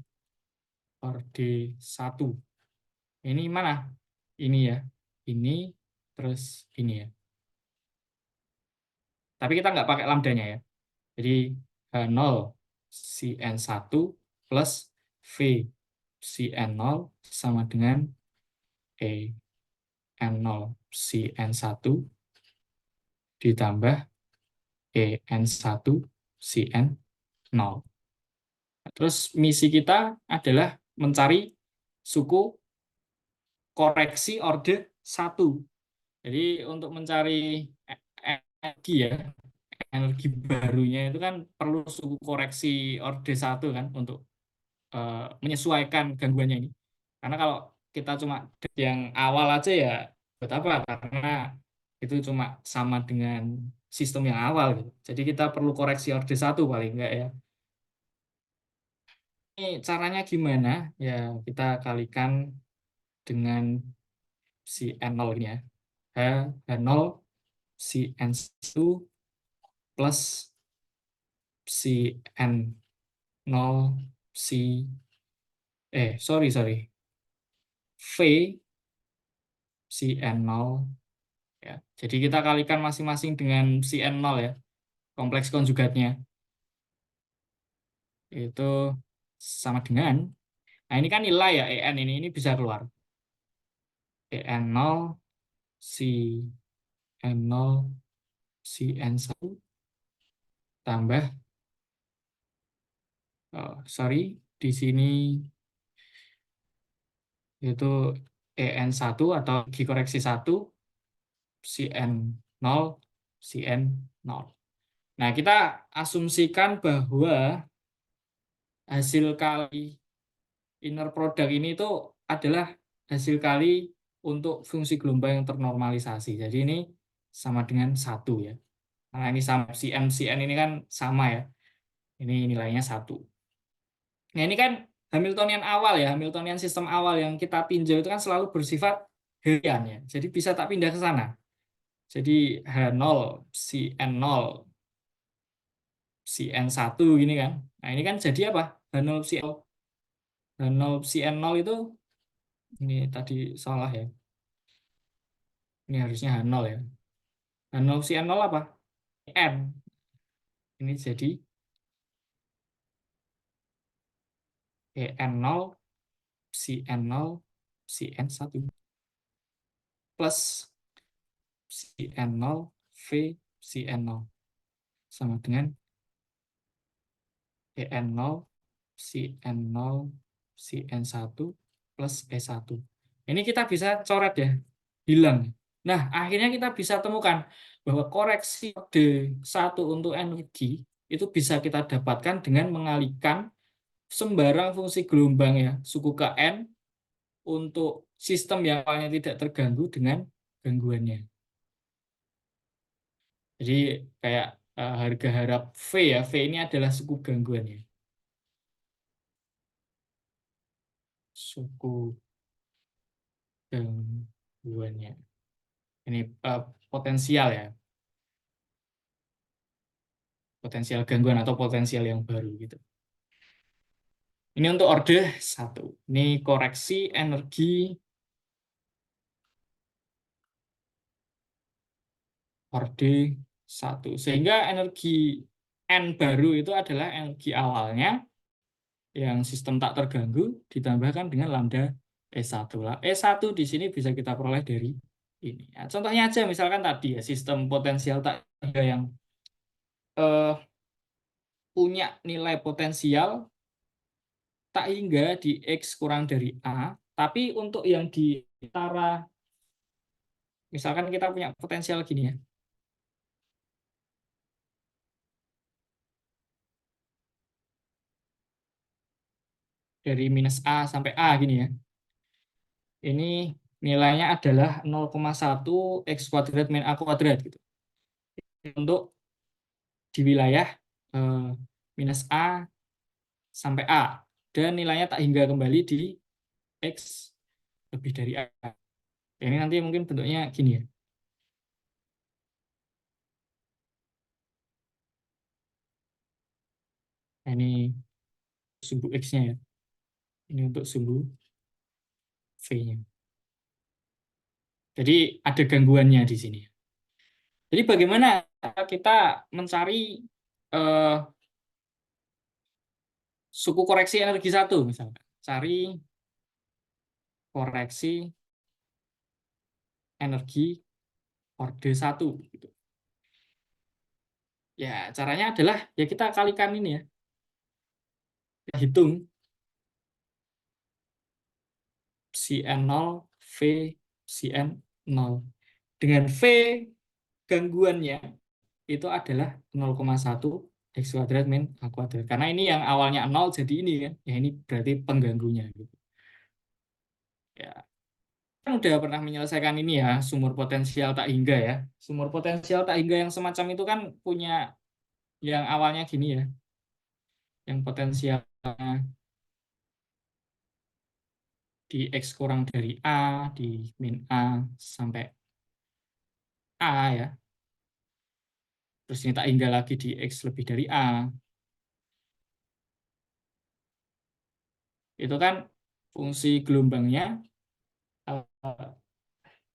orde 1. Ini mana? Ini ya. Ini terus ini ya. Tapi kita nggak pakai lambdanya ya. Jadi H0 si N1 plus V si N0 sama dengan E N0 si N1 ditambah En1 si N0. Terus misi kita adalah mencari suku koreksi orde 1. Jadi untuk mencari energi ya, energi barunya itu kan perlu suku koreksi orde 1 kan untuk menyesuaikan gangguannya ini. Karena kalau kita cuma yang awal aja ya buat apa? Karena itu cuma sama dengan sistem yang awal gitu. Jadi kita perlu koreksi orde 1 paling enggak ya. Ini caranya gimana? Ya kita kalikan dengan si N0 ini ya. H0 si N1 plus si N0 si sorry V si N0 ya. Jadi kita kalikan masing-masing dengan si N0 ya, kompleks konjugatnya. itu sama dengan, nah ini kan nilai ya, EN ini bisa keluar. EN0 si N0 si N1 tambah, sorry, di sini itu EN1 atau dikoreksi 1 si N0 si N0. Nah, kita asumsikan bahwa hasil kali inner product ini itu adalah hasil kali untuk fungsi gelombang yang ternormalisasi. Jadi ini sama dengan 1 ya. Nah, ini sama CN ini kan sama ya. Ini nilainya 1. Nah, ini kan Hamiltonian awal ya, Hamiltonian sistem awal yang kita tinjau itu kan selalu bersifat harian ya. Jadi bisa tak pindah ke sana. Jadi H0 CN0 CN1 gini kan. Nah, ini kan jadi apa? H0 CN0 H0 CN0 itu, ini tadi salah ya. Ini harusnya H0 ya. H0 CN0 apa? N. Ini jadi EN0 CN0 CN1 plus CN0 V CN0 sama dengan EN0 CN0 CN1 plus E1. Ini kita bisa coret ya, hilang. Nah, akhirnya kita bisa temukan bahwa koreksi D1 untuk energi itu bisa kita dapatkan dengan mengalihkan sembarang fungsi gelombang ya, suku ke N untuk sistem yang awalnya tidak terganggu dengan gangguannya. Jadi kayak harga harap V ya, V ini adalah suku gangguannya. Suku gangguannya. Ini potensial ya, potensial gangguan atau potensial yang baru gitu. Ini untuk orde 1. Ini koreksi energi orde 1. Sehingga energi N baru itu adalah energi awalnya yang sistem tak terganggu ditambahkan dengan lambda E1. E1 di sini bisa kita peroleh dari ini. Nah, contohnya aja misalkan tadi ya, sistem potensial tak hingga yang punya nilai potensial tak hingga di X kurang dari A, tapi untuk yang di antara, misalkan kita punya potensial gini ya, dari minus A sampai A gini ya, ini nilainya adalah 0,1 X kuadrat min A kuadrat gitu. Untuk di wilayah minus A sampai A, dan nilainya tak hingga kembali di X lebih dari A. Ini nanti mungkin bentuknya gini ya. Nah, ini sumbu X-nya ya. Ini untuk sumbu V-nya. Jadi ada gangguannya di sini. Jadi bagaimana kita mencari eh, suku koreksi energi 1 misalnya. Cari koreksi energi orde 1 gitu. Ya, caranya adalah ya kita kalikan ini ya. Kita hitung CN0 V CN0 dengan V gangguannya itu adalah 0,1 X kuadrat min A kuadrat. Karena ini yang awalnya 0 jadi ini kan. Ya ini berarti pengganggunya gitu. Ya, kan udah pernah menyelesaikan ini ya, sumur potensial tak hingga ya. Sumur potensial tak hingga yang semacam itu kan punya yang awalnya gini ya, yang potensialnya di X kurang dari A, di min A sampai A ya. Terus ini tak hingga lagi di X lebih dari A. Itu kan fungsi gelombangnya, eh,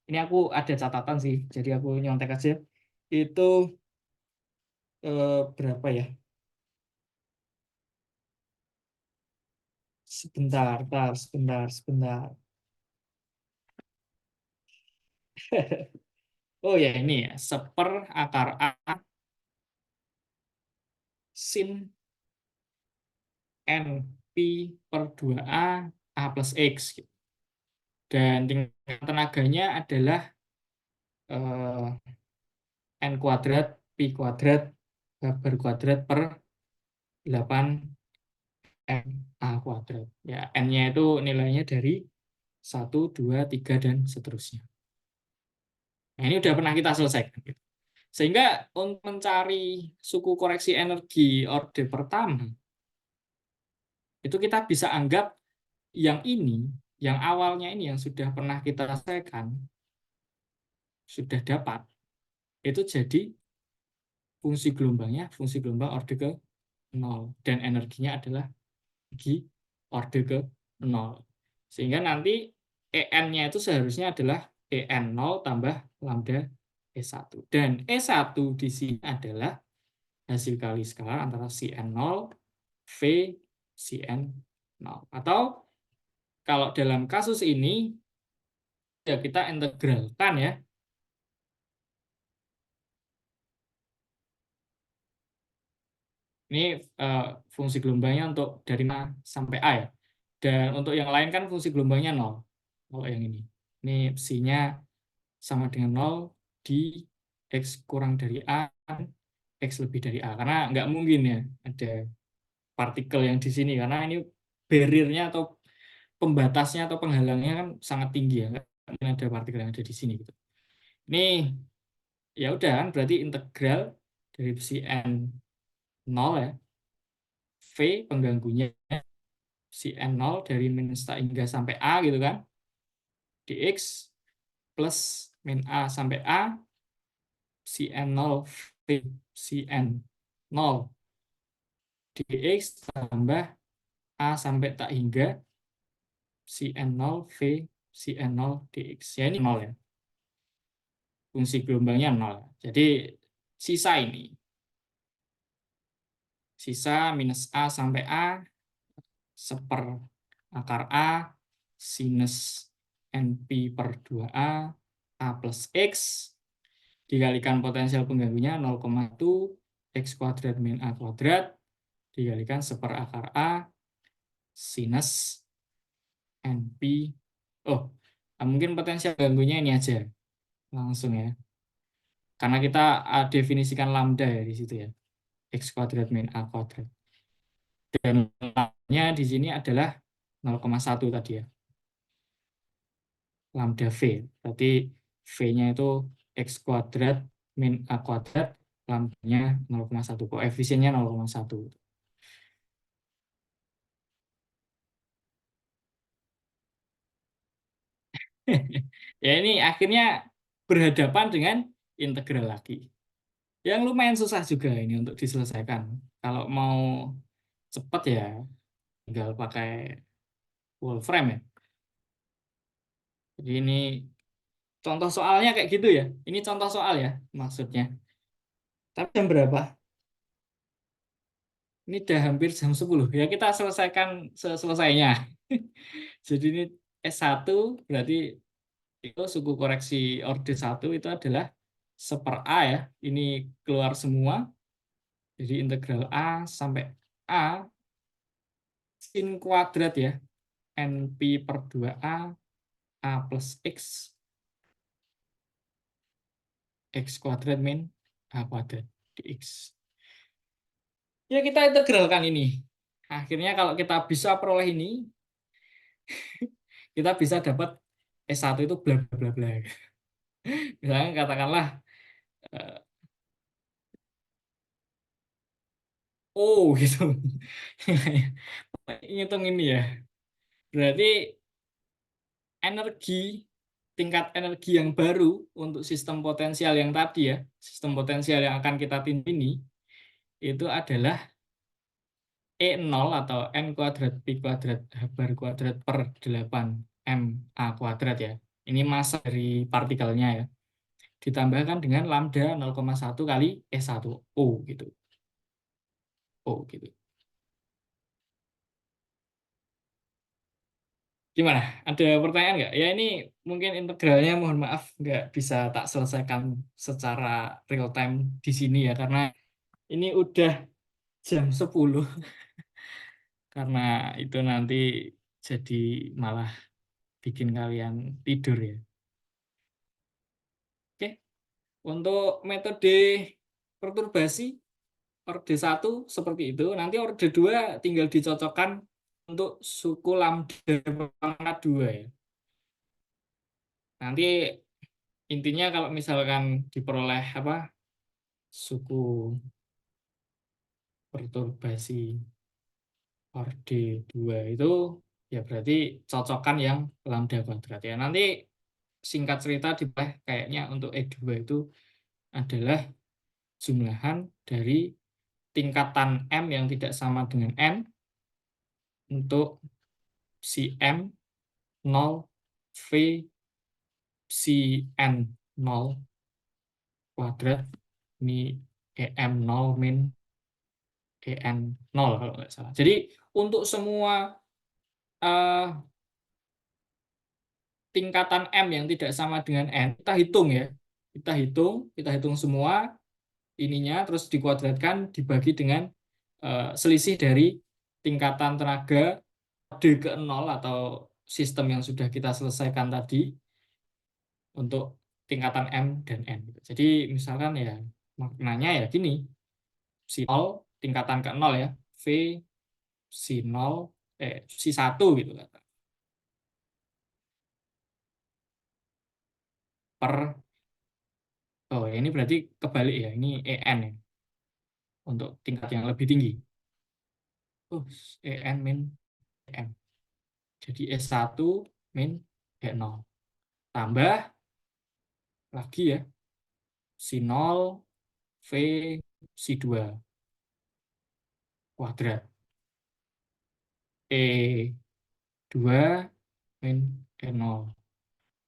ini aku ada catatan sih, jadi aku nyontek aja. Itu berapa ya? Sebentar. Oh ya ini ya, seper akar A sin N pi per 2A A plus X. Dan tingkat tenaganya adalah N kuadrat pi kuadrat berkuadrat per 8 M A kuadrat. Ya, N-nya itu nilainya dari 1, 2, 3 dan seterusnya. Nah, ini udah pernah kita selesaikan. Sehingga untuk mencari suku koreksi energi orde pertama, itu kita bisa anggap yang ini, yang awalnya ini yang sudah pernah kita selesaikan, sudah dapat, itu jadi fungsi gelombang orde ke 0. Dan energinya adalah energi orde ke 0. Sehingga nanti EN-nya itu seharusnya adalah EN0 tambah lambda E1. Dan E1 di sini adalah hasil kali skalar antara Cn0 V Cn0. Atau kalau dalam kasus ini ya kita integralkan ya. Ini fungsi gelombangnya untuk dari A sampai A ya. Dan untuk yang lain kan fungsi gelombangnya 0. Kalau yang ini. Ini psi-nya sama dengan 0 di X kurang dari A, X lebih dari A. Karena nggak mungkin ya ada partikel yang di sini. Karena ini barrier-nya atau pembatasnya atau penghalangnya kan sangat tinggi ya. Nggak mungkin ada partikel yang ada di sini gitu. Ini ya udah kan berarti integral dari psi n 0 ya. V pengganggunya si N0 dari min start hingga sampai A gitu kan, dx plus min A sampai A si N0 V si N0 dx tambah A sampai tak hingga si N0 V si N0 dx. Ya ini 0 ya. Fungsi gelombangnya 0. Jadi sisa ini. Sisa minus A sampai A seper akar A sinus NP per 2A A plus X dikalikan potensial pengganggunya 0,1 X kuadrat min A kuadrat dikalikan seper akar A sinus NP. Oh, mungkin potensial pengganggunya ini aja langsung ya. Karena kita definisikan lambda ya di situ ya. X kuadrat min A kuadrat. Dan lambda di sini adalah 0,1 tadi ya. Lambda V. Berarti V-nya itu X kuadrat min A kuadrat, lambda-nya 0,1. Koefisiennya 0,1. Ya ini akhirnya berhadapan dengan integral lagi. Yang lumayan susah juga ini untuk diselesaikan. Kalau mau cepat ya tinggal pakai Wolfram ya. Jadi ini contoh soalnya kayak gitu ya. Ini contoh soal ya maksudnya. Tapi jam berapa? Ini udah hampir jam 10. Ya kita selesaikan selesainya. Jadi ini S1 berarti itu suku koreksi orde 1 itu adalah seper A ya. Ini keluar semua. Jadi integral A sampai A sin kuadrat ya. NP per 2A A plus X X kuadrat min A kuadrat dx. Ya kita integralkan ini. Akhirnya kalau kita bisa peroleh ini, kita bisa dapat S1 itu bla bla bla bla. Misalnya katakanlah oh gitu. Ngitung ini ya. Berarti energi tingkat energi yang baru untuk sistem potensial yang tadi ya, sistem potensial yang akan kita tindak ini itu adalah E0 atau N kuadrat Pi kuadrat H bar kuadrat per 8 M A kuadrat ya. Ini massa dari partikelnya ya. Ditambahkan dengan lambda 0,1 kali E1 O gitu. O gitu. Gimana? Ada pertanyaan nggak? Ya ini mungkin integralnya mohon maaf nggak bisa tak selesaikan secara real time di sini ya karena ini udah jam 10 karena itu nanti jadi malah bikin kalian tidur ya. Oke, untuk metode perturbasi orde 1 seperti itu. Nanti orde 2 tinggal dicocokkan untuk suku lambda pangkat 2 ya. Nanti intinya kalau misalkan diperoleh apa suku perturbasi orde 2 itu ya berarti cocokkan yang lambda kuadrat ya. Nanti singkat cerita diperoleh kayaknya untuk E2 itu adalah jumlahan dari tingkatan M yang tidak sama dengan N untuk si M0 V si N0 kuadrat ini EM0 min EN0 kalau nggak salah. Jadi untuk semua eh, tingkatan M yang tidak sama dengan N, kita hitung ya. Kita hitung semua ininya, terus dikuadratkan, dibagi dengan selisih dari tingkatan tenaga D ke 0 atau sistem yang sudah kita selesaikan tadi untuk tingkatan M dan N. Jadi misalkan ya maknanya ya gini, si 0 tingkatan ke 0 ya, V si 0 si 1 gitu kan. Per oh ini berarti kebalik ya, ini EN ya untuk tingkat yang lebih tinggi. Oh, EN min EM. Jadi E1 min E0 tambah lagi ya si 0 V si 2 kuadrat E2 min E0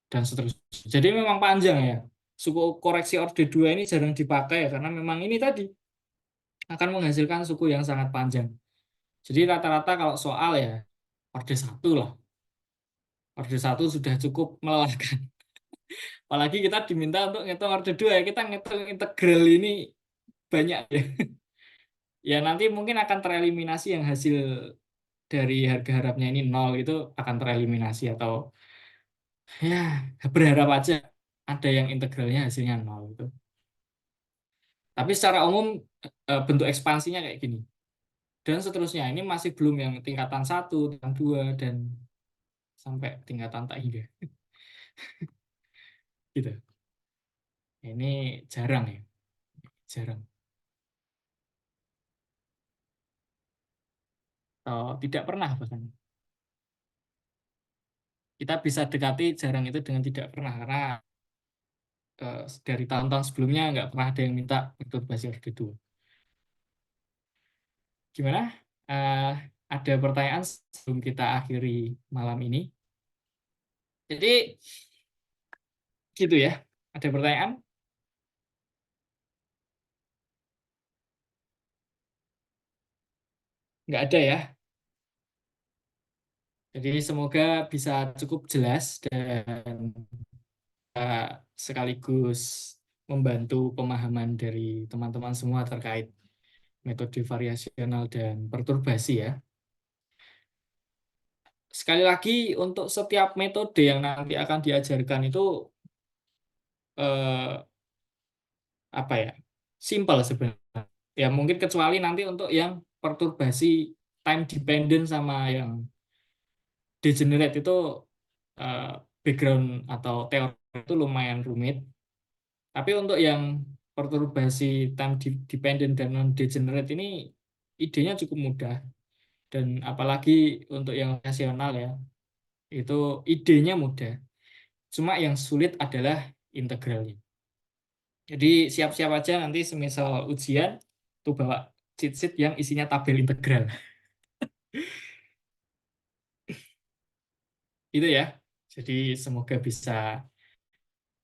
dan seterusnya. Jadi memang panjang ya. Suku koreksi orde 2 ini jarang dipakai ya karena memang ini tadi akan menghasilkan suku yang sangat panjang. Jadi rata-rata kalau soal ya orde 1 lah. Orde 1 sudah cukup melelahkan. Apalagi kita diminta untuk ngitung orde 2 ya. Kita ngitung integral ini banyak ya. Ya nanti mungkin akan tereliminasi yang hasil dari harga harapnya ini 0 itu akan tereliminasi atau ya berharap aja ada yang integralnya hasilnya 0 itu. Tapi secara umum bentuk ekspansinya kayak gini. Dan seterusnya ini masih belum yang tingkatan 1, tingkatan 2 dan sampai tingkatan tak hingga. Gitu. Ini jarang ya, jarang. Atau tidak pernah bahkan. Kita bisa dekati jarang itu dengan tidak pernah karena dari tahun-tahun sebelumnya nggak pernah ada yang minta perturbasi orde 2. Gimana? Eh, ada pertanyaan sebelum kita akhiri malam ini? Jadi gitu ya. Ada pertanyaan? Nggak ada ya. Jadi semoga bisa cukup jelas dan sekaligus membantu pemahaman dari teman-teman semua terkait metode variasional dan perturbasi ya. Sekali lagi untuk setiap metode yang nanti akan diajarkan itu eh, apa ya? Simple sebenarnya. Ya mungkin kecuali nanti untuk yang perturbasi time dependent sama yang degenerate itu eh, background atau teori itu lumayan rumit. Tapi untuk yang perturbasi time dependent dan non degenerate ini idenya cukup mudah dan apalagi untuk yang rasional ya itu idenya mudah. Cuma yang sulit adalah integralnya. Jadi siap-siap aja nanti semisal ujian tuh bawa cheat sheet yang isinya tabel integral. Itu ya. Jadi semoga bisa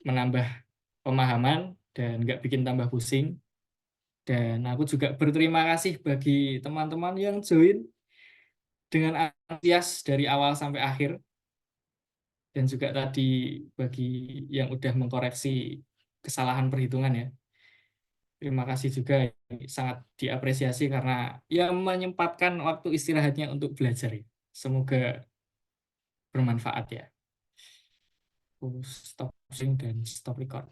menambah pemahaman dan nggak bikin tambah pusing. Dan aku juga berterima kasih bagi teman-teman yang join dengan antusias dari awal sampai akhir. Dan juga tadi bagi yang udah mengkoreksi kesalahan perhitungan ya. Terima kasih juga, sangat diapresiasi karena ya menyempatkan waktu istirahatnya untuk belajar ya. Semoga bermanfaat ya. Aku stop sharing dan stop record.